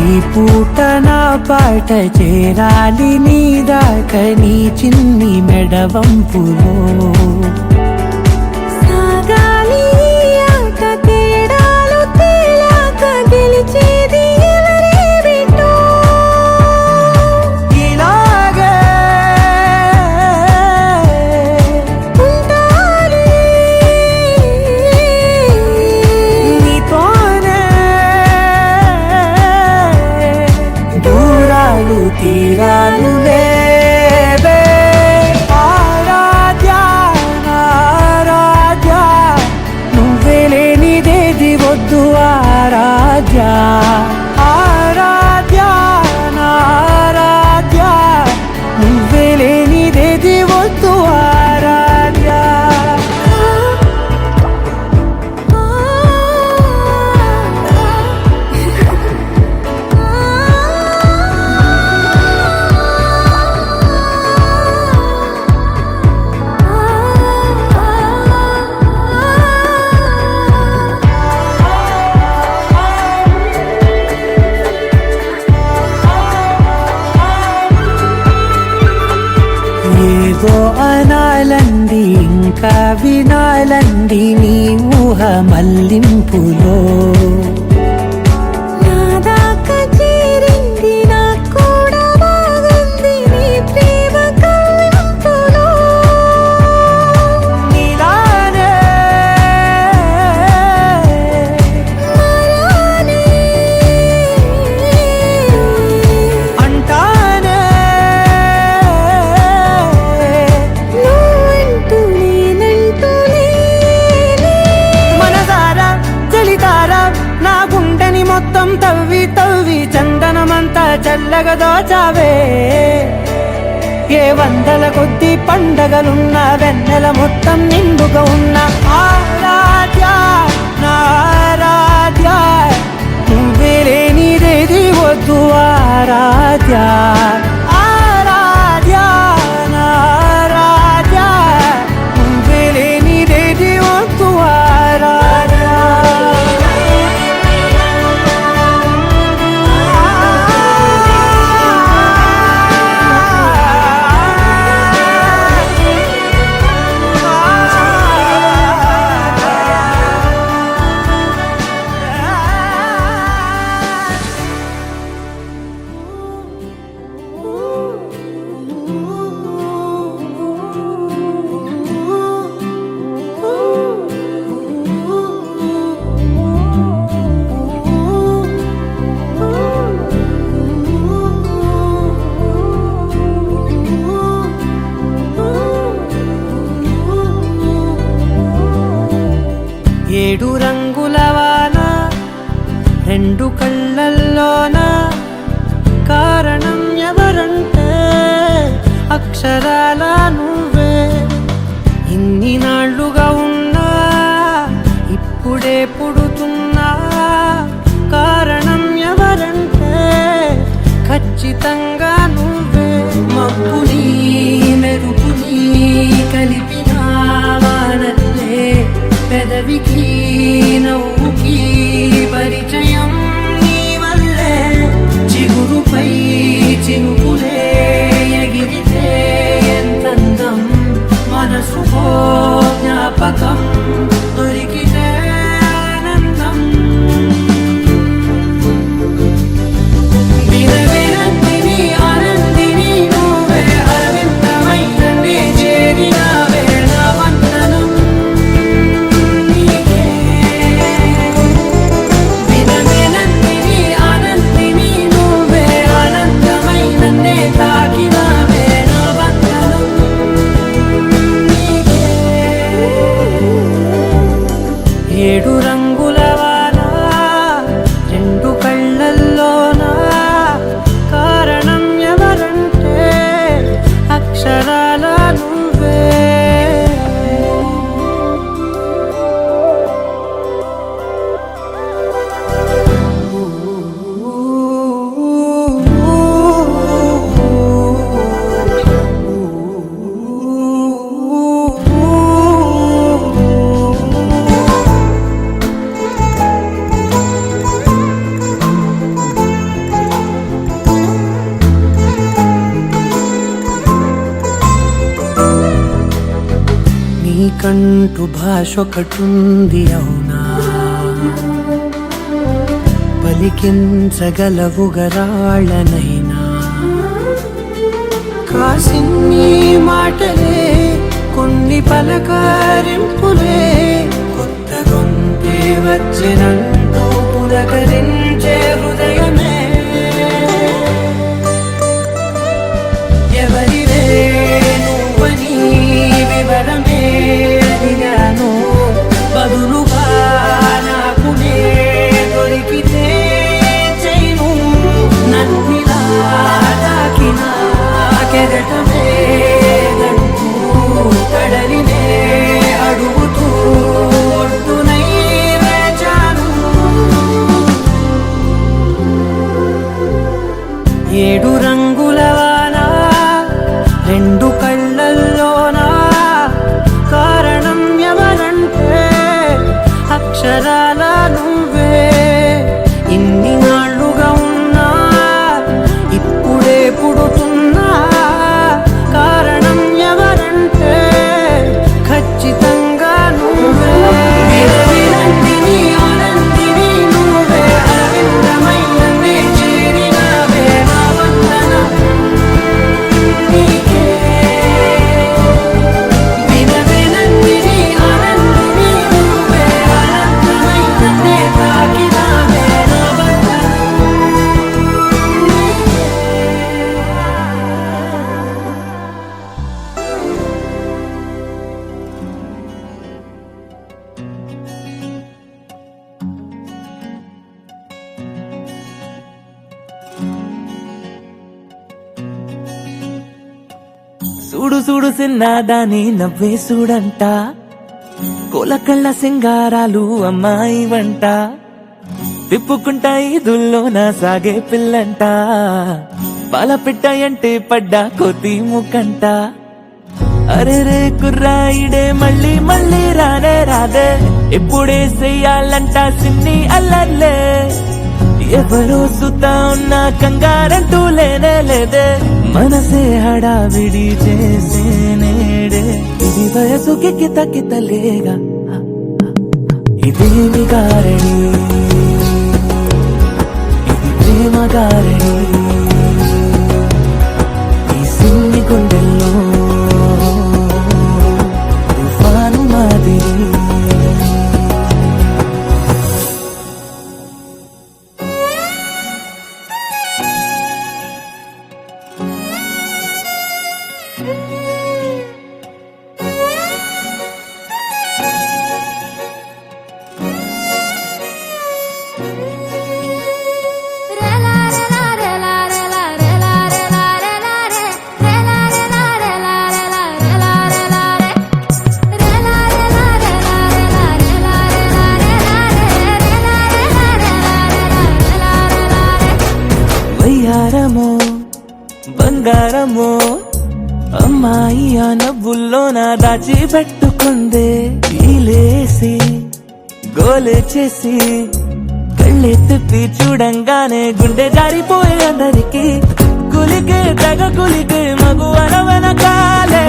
ఈ పూట నా పాట చేరాలి నీ దాకా నీ చిన్ని మెడవంపులో సాగాలి ఈ ఆట తేడాలు తేలాక గెలిచేది ఎవరే బిడ్డో ఇలాగే ఉంటానే నీతోనే దూరాలు తీరాలు లేవే ఆరాధ్య ఆరాధ్య నువ్వే లేనిదేది వద్దు ఆరాధ్య ఆరాధ్య ఆరాధ్య నువ్వే లేనిదేది వద్దు ఆరాధ్య ఏదో అనాలంది ఇంకా వినాలంది నీ ఊహ మల్లింపులో నా దాకా చేరింది నాకు కూడా బాగుంది నీ ప్రేమ కవ్వింపులో నీలానే మరానే అంటానే నువ్వంటూ నేనంటూ లేనే మనసారా చలితారా నా గుండెని మొత్తం తవ్వి తవ్వి చందనమంతా చల్లగా దోచావే ఏ వందల కొద్ది పండగలున్న వెన్నెల మొత్తం నిండుగా ఉన్న ఆరాధ్య నా ఆరాధ్య నువ్వే లేనిదేది వద్దు ఆరాధ్య ఆరాధ్య నా ఆరాధ్య నువ్వే లేనిదేది వద్దు ఆరాధ్య ఏడు రంగుల వాన రెండు కళ్ళల్లోన కారణం ఎవరంటే అక్షరాల నువ్వే ఇన్ని నాళ్ళుగా ఉన్నా ఇప్పుడే పుడుతున్నా కారణం ఎవరంటే ఖచ్చితంగా నువ్వే మబ్బుని మెరుపుని కలిపిన వానల్లే పెదవికి నవ్వుకి పరిచయం నీ వల్లే చిగురుపై చినుకులే ఎగిరితే ఎంతందం మనసుకో జ్ఞాపకం దొరికితే ఆనందం వినవినందిని ఆనందిని నువ్వే అరవిందమైన నే చేరిన వేళ వందనం నీకే మనకంటూ భాష ఒకటుంది అవునా, పలికించగలవుగరాళ్ళనైనా. కాసిన్ని మాటలే కొన్ని పలకరింపులే, కొత్త గొంతే వచ్చినంటూ పులకరించే హృదయమే. ఎవరివే నువ్వని వివరమే అడిగాను, బదులుగా నాకునే దొరికితే చేయను. నన్నిలా తాకిన కెరటమే గంటూ కడలినే అడుగుతూ ఒడ్డునై వేచాను. ఏడు రంగుల వాన రెండు కళ్ళల్లోనా, కారణం ఎవరంటే అక్షరాల నువ్వే. ఇన్ని నాళ్ళుగా ఉన్నా ఇప్పుడే పుడుతున్నా, కారణం ఎవరంటే ఖచ్చితంగా నువ్వే. విరవిరంటిని ఆనందిని నువ్వే, అరవిందమైననే చేరినావే. నా వందనం నీకే. విరవిరంటిని ఆనందిని నువ్వే, అనంతమైననే తాకినావే. నా వందనం నీకే. చూడు చూడు సిన్నదాని నవ్వే చూడంట, కోలకళ్ళ సింగారాలు అమ్మాయి వంట. తిప్పుకుంటా ఈదుల్లోన సాగే పిల్లంట, పాలపిట్ట అంటే పడ్డా కోతి ముకంట. అరే రే కుర్రాయిడే మళ్ళీ మళ్ళీ రానే రాదే, ఇప్పుడే చెయ్యాలంట సిన్ని అల్లర్లే. ఎవరో సుతా ఉన్నా కంగారంటూ లేనే లేదే, మనసే హడావిడి చేసే నేడే. ఇది వయసుకి కిత కితలేగా, ఇదేమి గారడి, ఇది ప్రేమ గారడి. ఈ సిన్ని గుండెల్లో తుఫాను మాదిరి. వయ్యారమో బంగారమో అమ్మాయి ఆ నవ్వుల్లో నా దాచి పెట్టుకుందే. ఈలేసి గోలే చేసి కళ్ళే తిప్పి చూడంగానే గుండె జారిపోయే అందరికి. కులికే తెగ కులికే మగు వెనకాలే,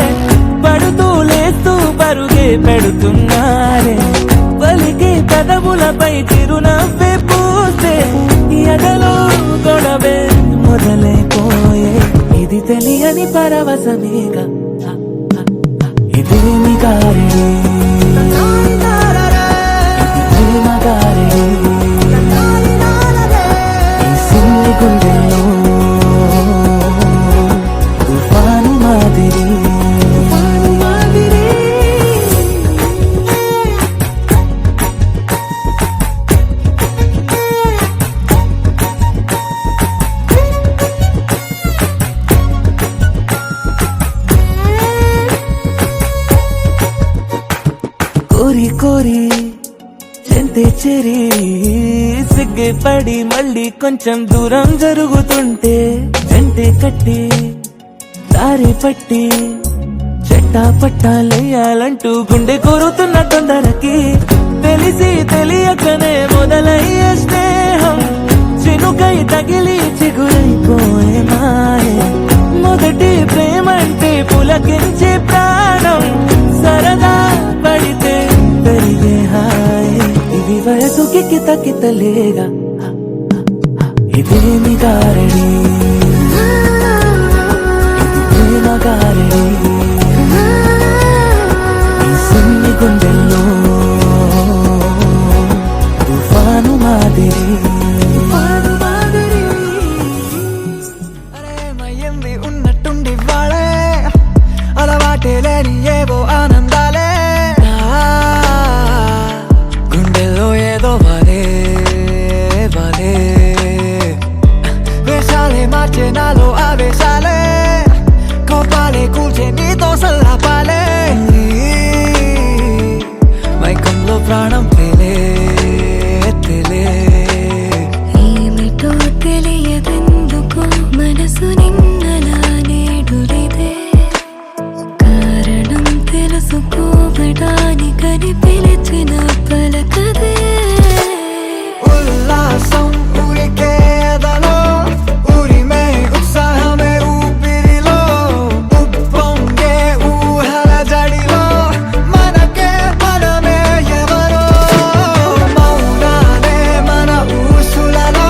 పడుతూ లేస్తూ పరుగే పెడుతున్నారే. పలికే పెదవులపై చిరునవ్వే పూసే, ఎదలో గొడవే మొదలైపోయే. ఇది తెలియని పరవశమేగా, ఇదేమి గారడి, ఇది ప్రేమ గారడి. ఈ సిన్ని గుండెల్లో తుఫాను మాదిరి. కోరి కోరి చెంతే చెరి సిగ్గే పడి మళ్ళీ కొంచెం దూరం జరుగుతుంటే, జంటే కట్టి దారి పట్టి చెట్టా పట్టాలయ్యాలంటూ గుండె కోరుతున్న తొందరకి. తెలిసి తెలియకనే మొదలయ్యే స్నేహం, చినుకై తగిలి చిగురైపోయే మాయే. మొదటి ప్రేమంటే పులకించే ప్రాణం, సరదా పడితే మనసుకి కితకితలేగా ఇదేమి గారడి ఇది ప్రేమ గారడి ఈ సిన్ని గుండెల్లో తుఫాను మాదిరి అరేమయ్యింది ఉన్నట్టుండి వాడే అలవాటే లేని ఏవో ఆనందాలే గుండెల్లో ఏదో వాలే వాలే వేషాలే మార్చే నాలో ఆవేశాలే కోపాలే కూల్చే నీతో సల్లాపాలే మైకంలో ప్రాణం తేలే తేలే ఏమిటో తెలియదెందుకు మనసు నిన్నలా నేడులిదే కారణం తెలుసుకోవడానికని పిలిచిన పలకదే ఉల్లాసం ఉరికేదలో ఉరిమే ఉత్సాహమే ఊపిరిలో ఉప్పొంగే ఊహల జడిలో మనకే మనమే ఎవరో మౌనాలే మన ఊసులలో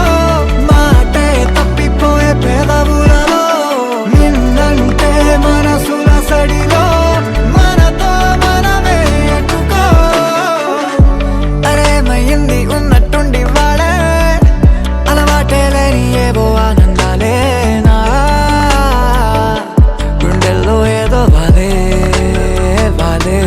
మాటే తప్పిపోయే పెదవులలో నిన్నంటే మనసుల సడిలో మనతో మనమే ఎట్టుకో అరేమయ్యింది ఉన్నట్టుండి వాడే అలవాటే లేని ఏవో ఆనందాలే నా గుండెల్లో ఏదో వాలే వాలే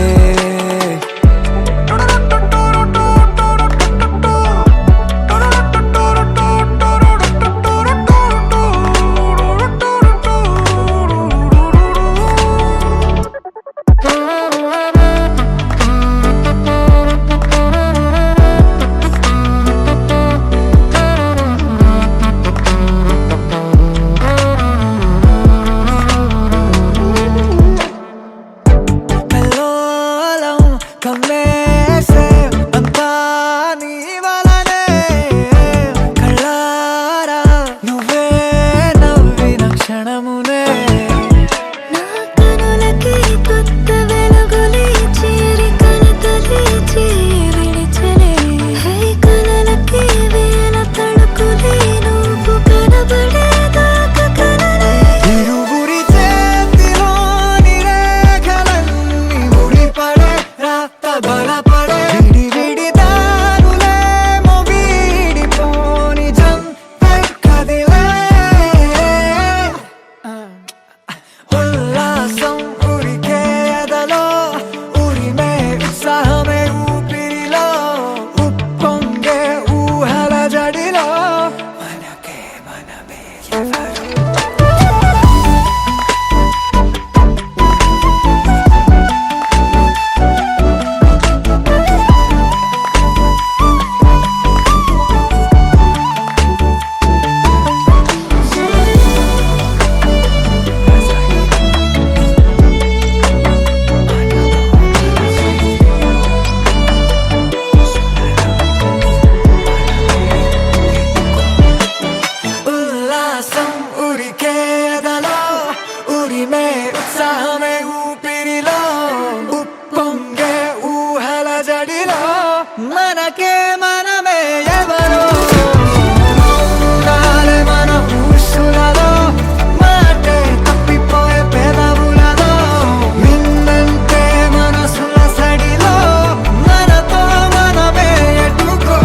కల్లోలం కమ్మేసే అంతా నీ వలనే కళ్ళారా నువ్వే నవ్విన క్షణమునే నా కనులకి కొత్త వెలుగులే చేరి కలతలే విడిచలే హై కనులకి వేల తడుకులే నువ్వు కనబడేదాకా కలలే ఇరువురి చేతిలోని రేఖలన్నీ ముడిపడే రాత బలపడే విడి విడి దారులేమో వీడిపోని జంటే కదిలే ఉల్లాసం ఉరికేదలో ఉరిమే ఉత్సాహమే ఊపిరిలో ఉప్పొంగే ఊహల జడిలో మనకే మనమే ఎవరు ఉల్లాసం ఉరికేదలో ఉరిమే ఉత్సాహమే ఊపిరిలో ఉప్పొంగే ఊహల జడిలో మనకే మనమే ఎవరో మౌనాలే మన ఊసులలో మాటే తప్పిపోయే పెదవులలో నిన్నంటే మనసుల సడిలో మనతో మనమే ఎట్టుకో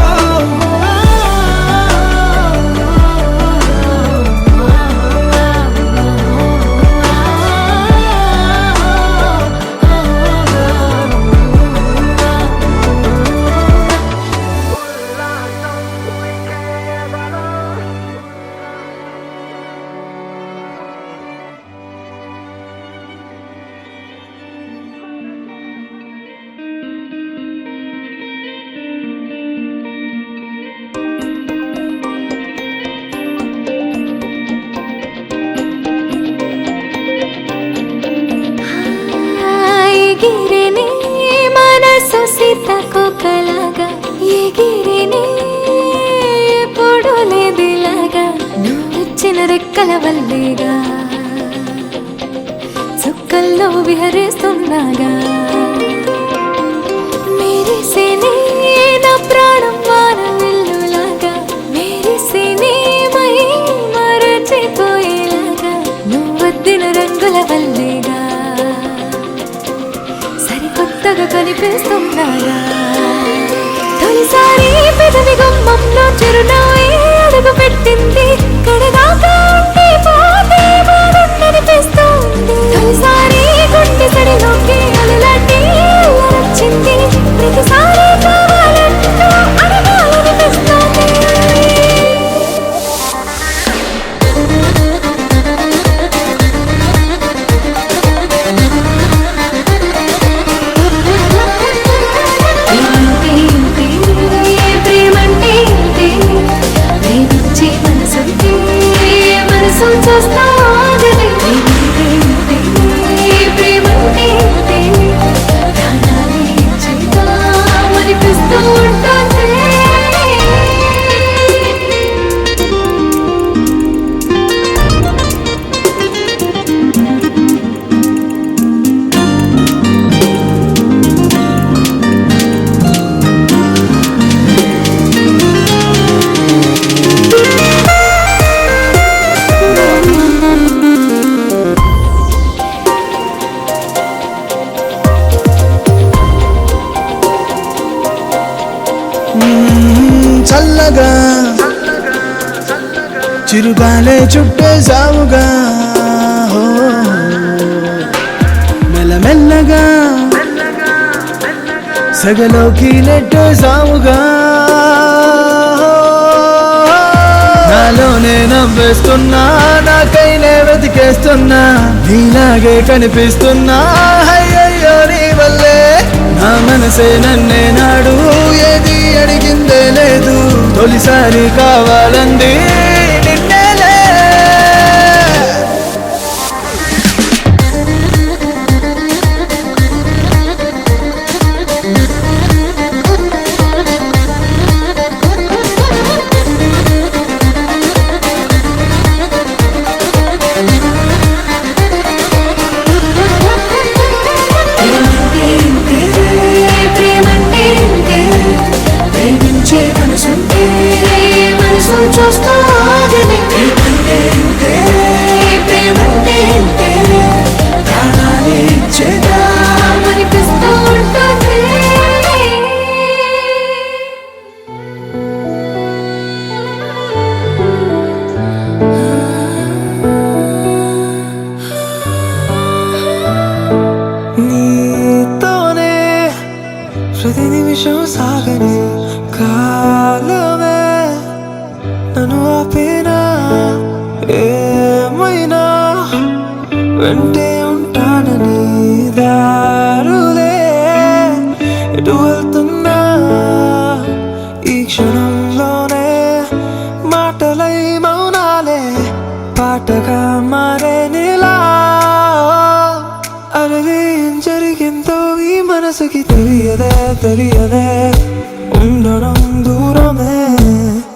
ఎగిరిని మనసు సీతకొకలాగా ఎగిరిని ఎప్పుడు లేదిలాగా నువ్విచ్చిన రెక్కల వల్లేగా చుక్కల్లో విహరిస్తున్నాగా మెరిసేనే నా ప్రాణం కనిపిస్తున్నారా తొలిసారి పెదవి గుమ్మంలో చిరునవ్వే అడుగు పెట్టింది కడదాకా ఉంటే పోతే బాగుండనిపిస్తుంది తొలిసారి గుండె సడిలోకి అలలాంటి వచ్చింది ప్రతిసారి కావాలంటూ అడగాలనిపిస్తుంది చల్లగా చిరుగాలే చుట్టేసావుగా మెల్లమెల్లగా సగలోకి నెట్టేసావుగా నాలోనే నవ్వేస్తున్నా నాకైనే వెతికేస్తున్నా నీలాగే కనిపిస్తున్నా అయ్యయ్యో నీ వల్లే నా మనసే నన్నే నాడు ఏది అడిగిందే లేదు తొలిసారి కావాలంది నిన్నేలే నీతోనే ప్రతి నిమిషం సాగని కాలమే నన్ను ఆపేనా ఏమైనా వెంటే ఉంటానని దారులే ఎటు వెళ్తున్నా ఈ క్షణంలోనే మాటలై మౌనాలే పాటగా మారే నీలా అరది ఏం జరిగిందో ఈ మనసుకి తెలియదే తెలియదే ఉండడం దూరమే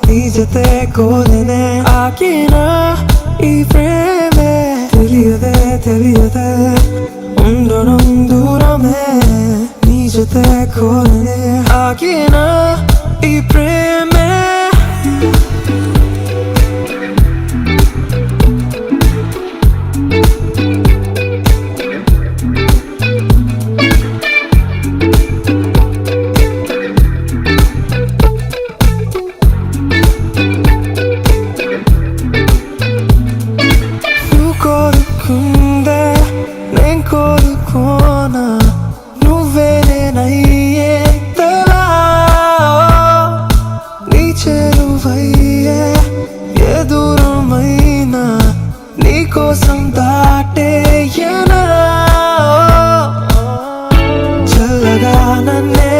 నీ జతే కోరనే ఆకినా ఈ ప్రేమే తెలియదే తెలియదే ఉండడం దూరమే నీ జతే కోరనే ఆకినా ఈ ప్రేమే కోరుకుందే నేను కోరుకోనా నువ్వే నేనయ్యేంతలా నీ చేరువయ్యే ఏ దూరమైనా నీ కోసం దాటేయనా చల్లగా నన్నే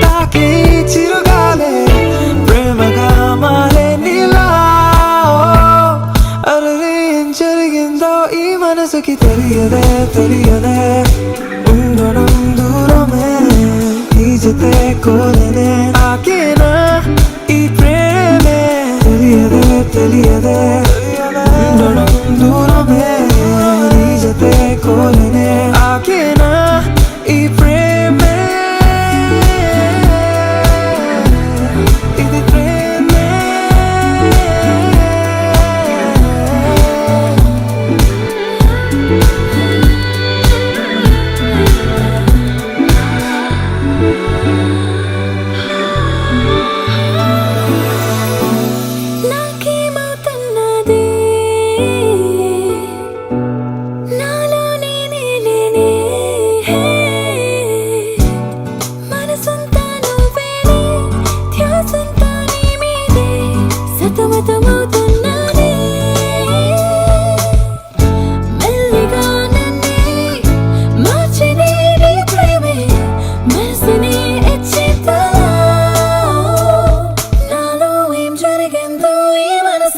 తాకి చిరుగాలే ప్రేమగా మారే నీలా అరే ఏం జరిగిందో ఈ మనసుకి తెలియదే తెలియదే ఉండడం దూరమే నీ జతే కోరనే ఆకేనా ఈ ప్రేమే తెలియదే తెలియదే ఉండడం దూరమే నీ జతే కోరనే ఆకేనా ఈ ప్రేమే ఇది ప్రేమే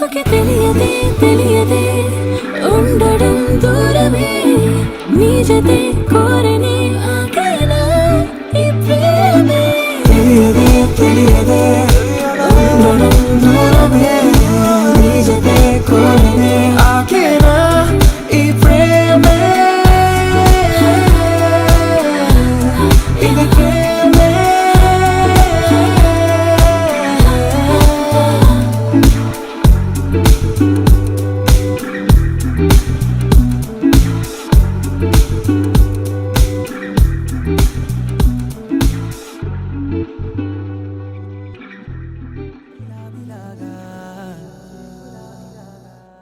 మనసుకి తెలియదే తెలియదే ఉండడం దూరమే నీ జతే కోరనే ఆగేనా ఈ ప్రేమే తెలియదే తెలియదే ఉండడం దూరమే నీ జతే కోరనే ఆగేనా ఈ ప్రేమే ఇది ప్రేమే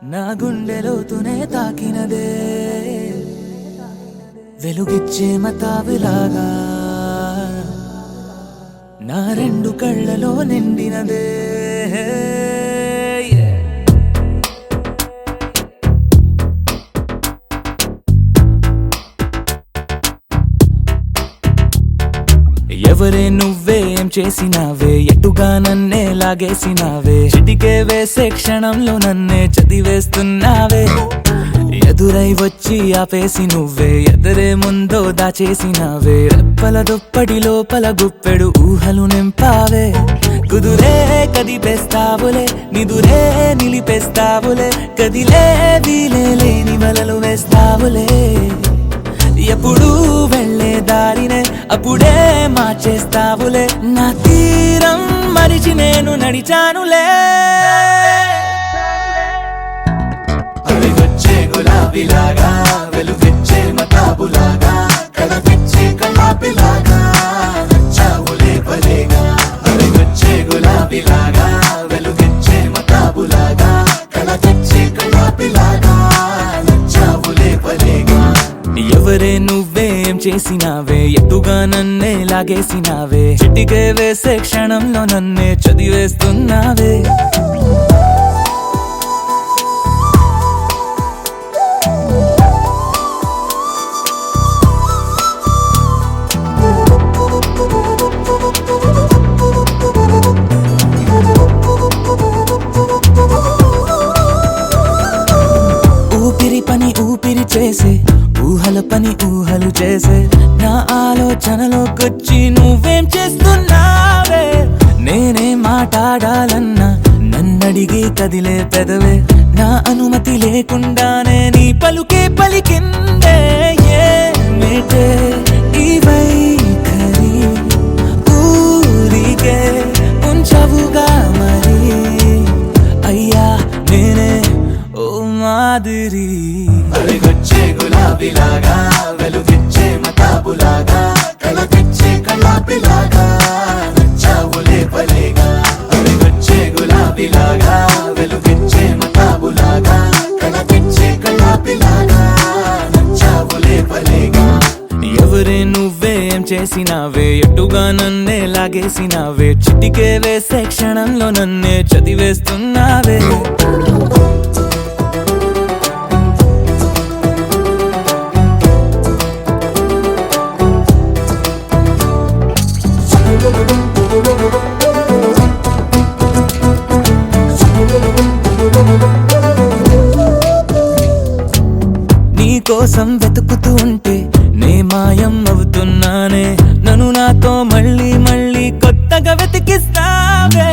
నా గుండెలోతునే తాకినదే వెలుగిచ్చే మతాబులాగా నా రెండు కళ్ళలో నిండినదే ఎవరే నువ్వే ఏం చేసినావే ఎటుగా నన్నే లాగేసినావే చిటికే వేసే క్షణంలో నన్నే చదివేస్తున్నావే ఎదురై వచ్చి ఆపేసి నువ్వే ఎదరే ముందో దాచేసినావే రెప్పల దుప్పటి లోపల గుప్పెడు ఊహలు నింపావే కుదురే కదిపేస్తావులే నిదురే నిలిపేస్తావులే కదిలే వీలే లేని వలలు వేస్తావులే ఎప్పుడు వెళ్ళే దారినే అప్పుడే మార్చేస్తావులే నా తీరం మరిచి నేను నడిచానులే అవి వచ్చే గులాబీలాగా వెలుగిచ్చే మతాబులాగా కలపిచ్చే కలాపిలాగా నచ్చావులే భలేగా అవి వచ్చే గులాబీలాగా వెలుగిచ్చే మతాబులాగా కలపిచ్చే కలాపిలాగా నచ్చావులే భలేగా ఎవరే నువ్వేం చేసినావే ఎటుగా నన్నే లాగేసినావే చిటికే వేసే క్షణంలో నన్నే చదివేస్తున్నావే ఊపిరి పని ఊపిరి చేసే ఊహల పని ఊహలు చేసే నా ఆలోచనలోకొచ్చి నువ్వేం చేస్తున్నావే నేనే మాట్లాడాలన్నా నన్నడిగి కదిలే పెదవే నా అనుమతి లేకుండానే నీ పలుకే పలికిందే ఏమిటే ఈ వైఖరి ఊరికే ఉంచవుగా మరి అయ్యా నేనే ఓ మాదిరి అవి వచ్చే గులాబీలాగా వెలుగిచ్చే మతాబులాగా కలపిచ్చే కలాపిలాగా నచ్చావులే భలేగా అవి వచ్చే గులాబీలాగా వెలుగిచ్చే మతాబులాగా కలపిచ్చే కలాపిలాగా నచ్చావులే భలేగా ఎవరే నువ్వేం చేసినావే ఎటుగా నన్నే లాగేసినావే చిటికే వేసే క్షణంలో నన్నే చదివేస్తున్నావే నీ కోసం వెతుకుతూ ఉంటే నే మాయం అవుతున్నానే నన్ను నాతో మళ్ళీ మళ్ళీ కొత్తగా వెతికిస్తావే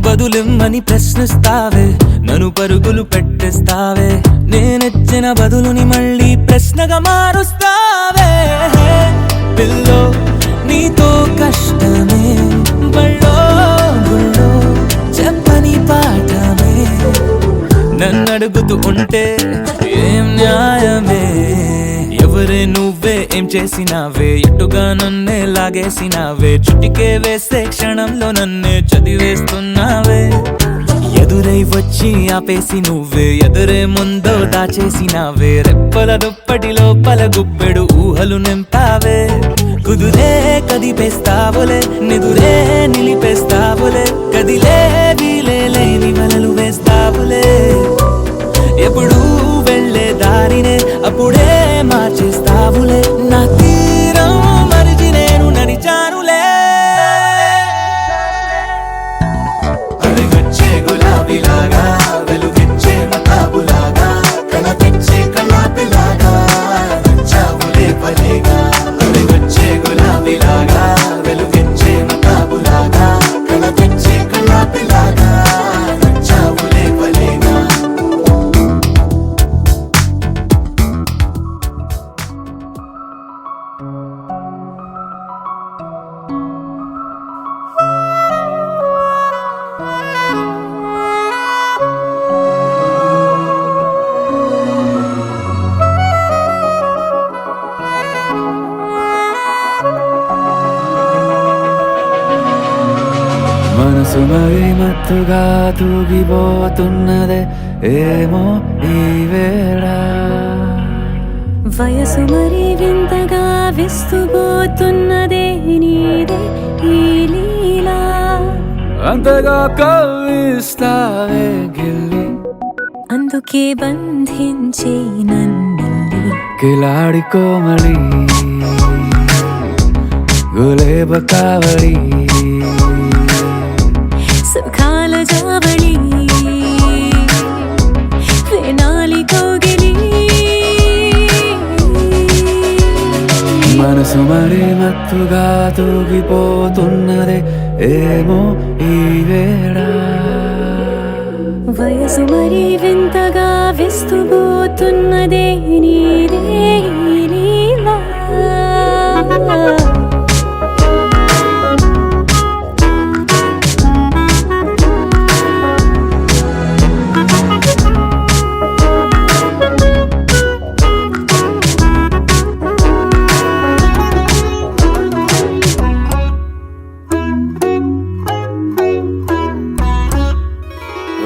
బదులిమ్మని ప్రశ్నిస్తావే నన్ను పరుగులు పెట్టిస్తావే నేనెచ్చిన బదులుని మళ్ళీ ప్రశ్నగా మారుస్తావే పిల్లో నీతో కష్టమే బళ్ళో గుళ్ళో చెప్పని పాఠమే నన్నడుగుతూ ఉంటే ఏం న్యాయమే ఎవరే నువ్వే ఏం చేసినావే ఎటుగా నన్నే లాగేసినావే చుటికే వేసే క్షణంలో నన్నే చదివేస్తున్నావే ఎదురై వచ్చి ఆపేసి నువ్వే ఎదురే ముందో దాచేసినావే రెప్పల దుప్పటి లోపల గుప్పెడు ఊహలు నింపావే కుదురే కదిపేస్తావులే నిదురే నిలిపేస్తావులే కదిలే వీలే లేని వలలు వేస్తావులే ఎప్పుడు వెళ్ళే దారినే అప్పుడే మార్చేస్తావులే నా తీరం మరిచి నేను నడిచానులే అవి వచ్చే గులాబీలాగా మనసు మరి మత్తుగా తూగిపోతున్నదే ఏమో ఈ వేళ వయసు మరి వింతగా విస్తుపోతున్నదే నీదే ఈ లీలా అంతగా కవ్విస్తావే గిల్లి అందుకే బంధించే నన్నిల్లి కిలాడి కోమలి గులేబ కావడి సుఖాల జావళి వేనాలి కోగిలి మనసు మరి మత్తుగా తూగిపోతున్నదే ఏమో ఈ వేళ వయసు మరి వింతగా విస్తుపోతున్నదే నీదే ఈ లీలా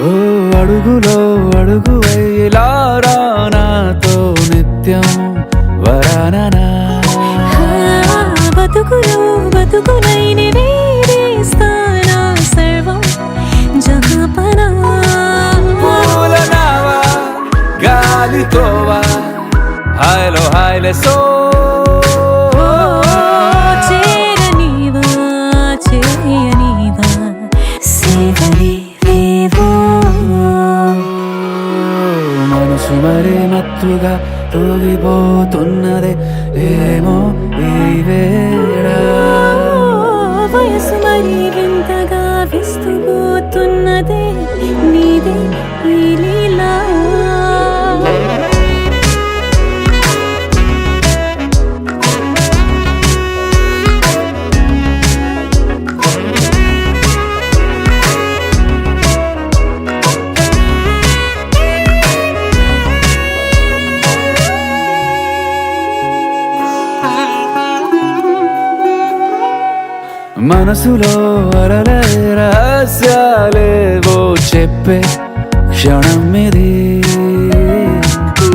ఓ అడుగులో అడుగు వేలారా నాతో నిత్యం వరాననా బతుకులో బతుకునైన వేరేస్తానా సర్వం జహాపనా పూలనావా గాలితోవా హాయ్లో హాయ్లే సో చేరనీవా చేయనీవా సేవలే వేవో మనసు మరి మత్తుగా తూగిపోతున్నదే ఏమో ఈ వేళ వయసు మరి వింతగా విస్తుపోతున్నదే నీదే ఈ లీలా మనసులో అలలే రహస్యాలేవో చెప్పే క్షణం ఇది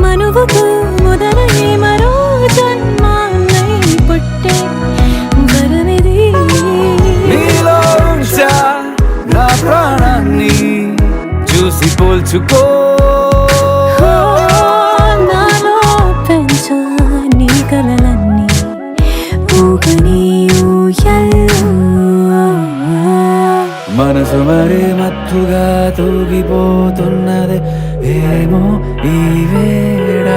మనువుకు మొదలై మరో జన్మాన్నై పుట్టే వరమిది నీలో ఉంచా నా ప్రాణాన్ని చూసి పోల్చుకో నాలో పెంచా నీ కలలన్నీ ఊగని ఊయల్లో మనసు మరి మత్తుగా తూగిపోతున్నదే ఏమో ఈ వేళ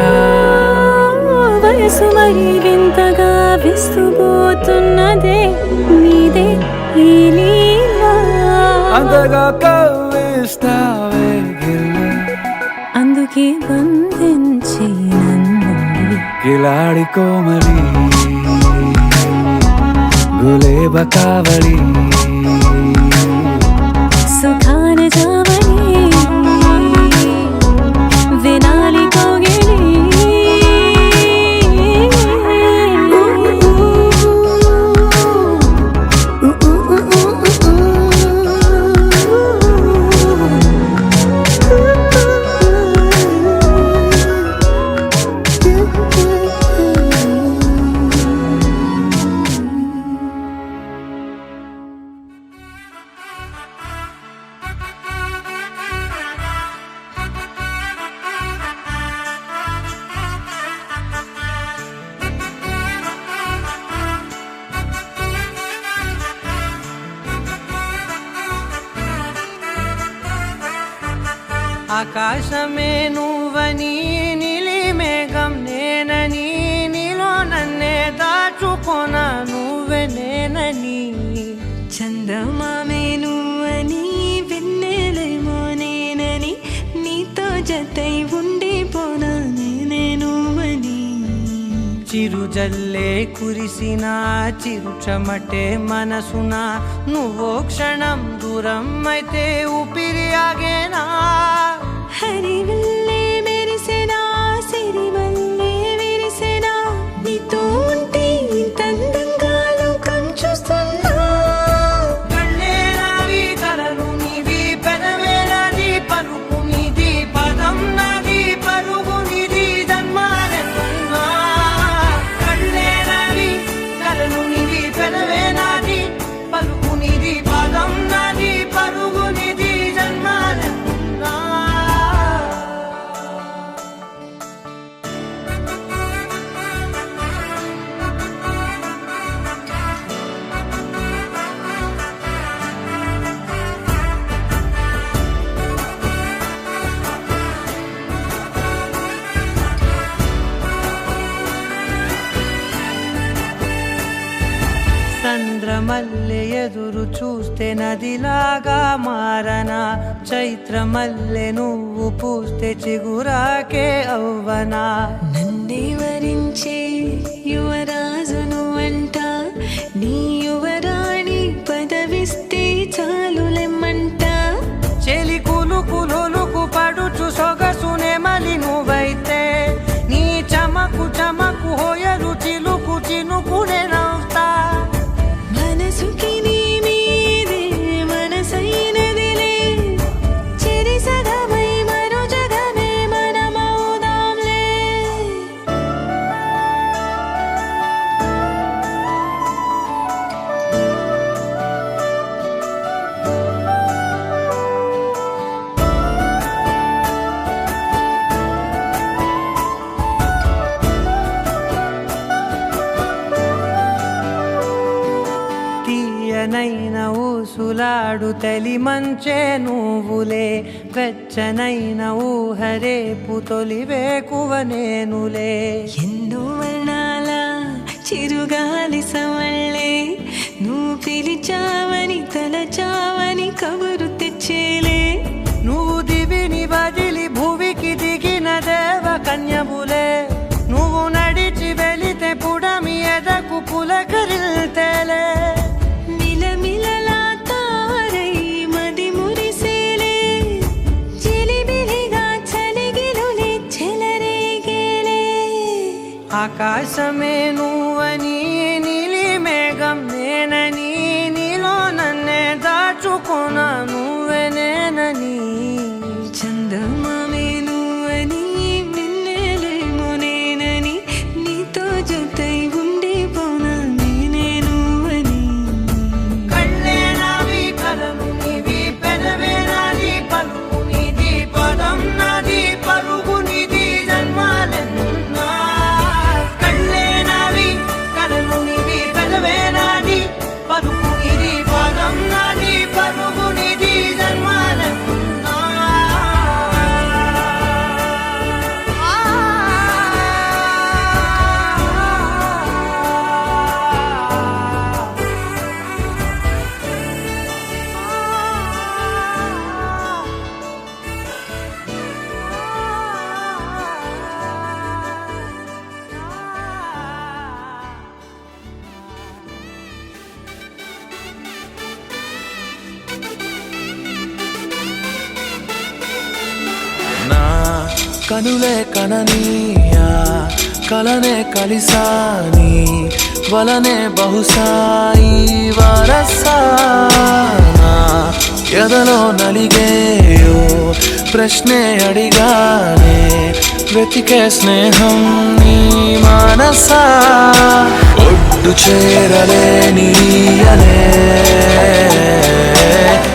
వయసు మరి వింతగా విస్తుపోతున్నదే నీదే ఈ లీలా అంతగా కవ్విస్తావే గిల్లి అందుకే బంధించి నన్ను కిలాడి కోమలి గులేబ కావడి సుఖాన జావళి వినాలి కోగిలి ఆకాశమే నువ్వని నీలి మేఘం నేనని నీలో నన్నే దాచుకొన నువ్వే నేనని చందమామే నువ్వని వెన్నెలేమో నేనని నీతో జతై ఉండిపోనా నేనే నువ్వని చిరుజల్లే కురిసిన చిరు చెమటే మనసున నువ్వో క్షణం దూరం అయితే ఊపిరి ఆగేనా హరివల్లే మెరిసెనా సిరివల్లే విరిసెనా నీతో ఉంటే ఇంతందంగా లోకం చూస్తున్నా కళ్ళే నావి కలలు చంద్రమల్లె ఎదురు చూస్తే నదిలాగా మారనా చైత్రమల్లె నువ్వు పూస్తే చిగురాకే అవ్వనా నన్నే వరించే యువరాజును అంట నీ యువరాణి పదవిస్తే చాలులెమ్మంట చెలి కులుకు పడుచు సొగసునే మలి నువ్వైతే నీ చమకు చమకు హోయలు చిలుకు చినుకునే నవ్వుతా మనసుకి నీ మీదే మనసైనదిలే చెరి సగమై మరో జగమే మనమవుదాంలే తీయనైన ఊసులాడు తలి మంచే నువ్వులే వెచ్చనైన ఊహరేపు తొలి వేకువ నేనులే ఎన్నో వర్ణాల చిరుగాలి సవళ్ళే నువ్వు పిలిచావని తలచావని కబురు తెచ్చేలే నువ్వు దివిని వదిలి భూమికి దిగిన దేవ కన్యములే నువ్వు నడిచి వెళితే పుడమి ఎదకు పులకరిల్తేలే మిలమిలలా తారై మది మురిసేలే చిలిబిలిగా చలిగిలులే చెలరేగేలే ఆకాశమే నువ్వని నీలి మేఘం నేనని నీలో నన్నే దాచుకున్నా నువ్వే నేనని చందమామే నువ్వని వెన్నెలేమో నేనని నీతో జతై ఉండిపోనా నేనే నువ్వని కళ్ళే నావి కలలు నీవి పెదవే నాది పలుకు నీది పదం నాది పలుగు నీది జన్మాలెన్నా కళ్ళే నావి కలలు నీవి పెదవే నాది పలుకు నీది పదం నాది పలుగు నీది జన్మాలెన్నా నా కనులే కననీయా కలనే కలిసాని వలనే బహుశాయి వరసానా ఎదలో నలిగేయో ప్రశ్నే అడిగానే వెతికే స్నేహం నీ మనసా ఒడ్డు చేరలేనీయలే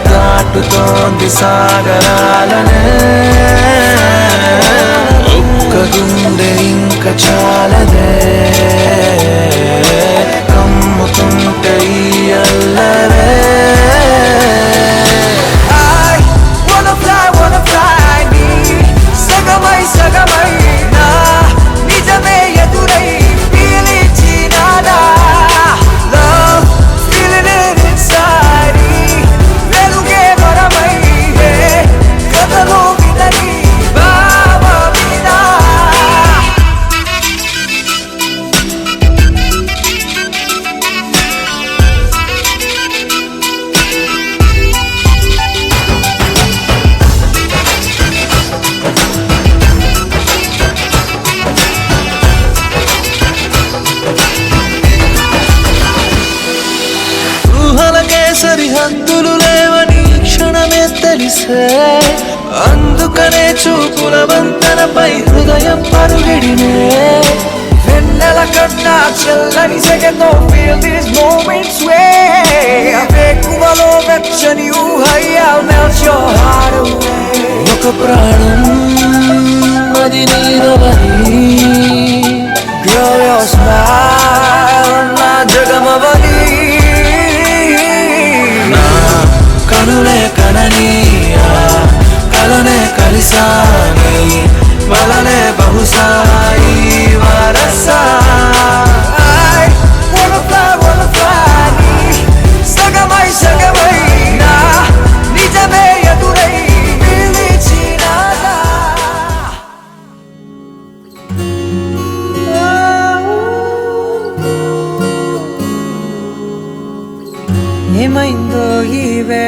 దాటుతోంది సాగరాలనే ఒక్క గుండె ఇంక చాలదే కమ్ముకుంటే ఈ అల్లరే wanna fly నీ సగమై నా నిజమే ఎదురై పీలిచినానా love feeling it inside వెలుగే వరమై కథలో వినని భావమినా ఊహలకే సరిహద్దులు లేవని క్షణమే తెలిసే అందుకనే చూపుల వంతెనపై హృదయం పరుగిడినే వెన్నెల కన్నా చల్లని సెగతో feel these moments way వేకువలో వెచ్చని ఊహై I'll melt your heart away ఒక ప్రాణం అది నీదవని girl your smile నా జగమవని నా కనులే కననీయా కలనే కలిసాని వలనే బహుశాయి వరసా I wanna fly నీ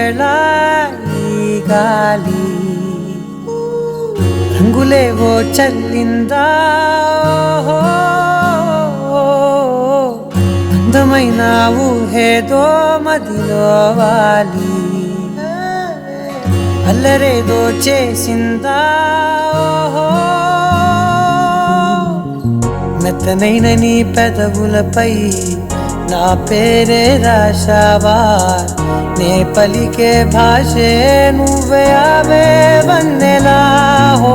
వేళ ఈ గాలి రంగులేవో చల్లిందా అందమైన ఊహేదో మదిలో వాలి అల్లరేదో చేసిందా మెత్తనైన నీ పెదవులపై నా పేరే రాశావా నే పలికే భాషే నువ్వే ఆవే వన్నెలా హో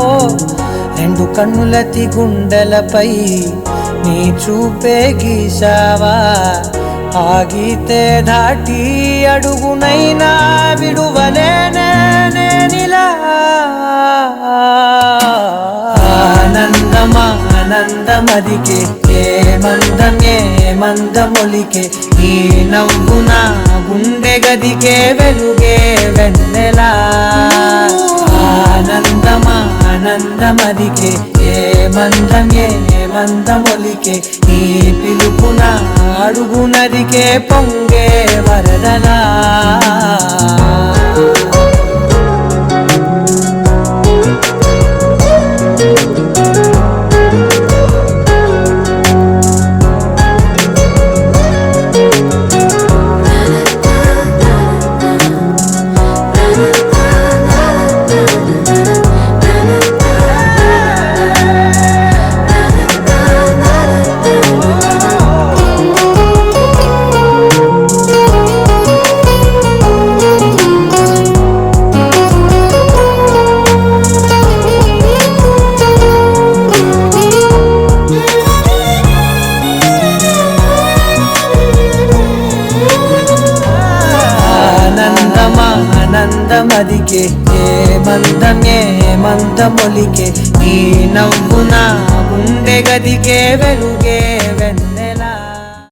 రెండు కన్నులతి గుండెలపై నీ చూపే గీశావా ఆగితే దాటి అడుగునైనా విడువలేనే నేనిలా ఆనందమా ఆనందమదికే ఏ మందమొలికే ఈ నవ్వున గుండె గదికే వెలుగే వెన్నెలా ఆనందమా ఆనందమదికే ఏ మందమొలికే ఈ పిలుపున అడుగునదికే పొంగే వరదలా ఆనందమదికే ఏ మందమొలికే ఈ నవ్వున గుండె గదికే వెలుగే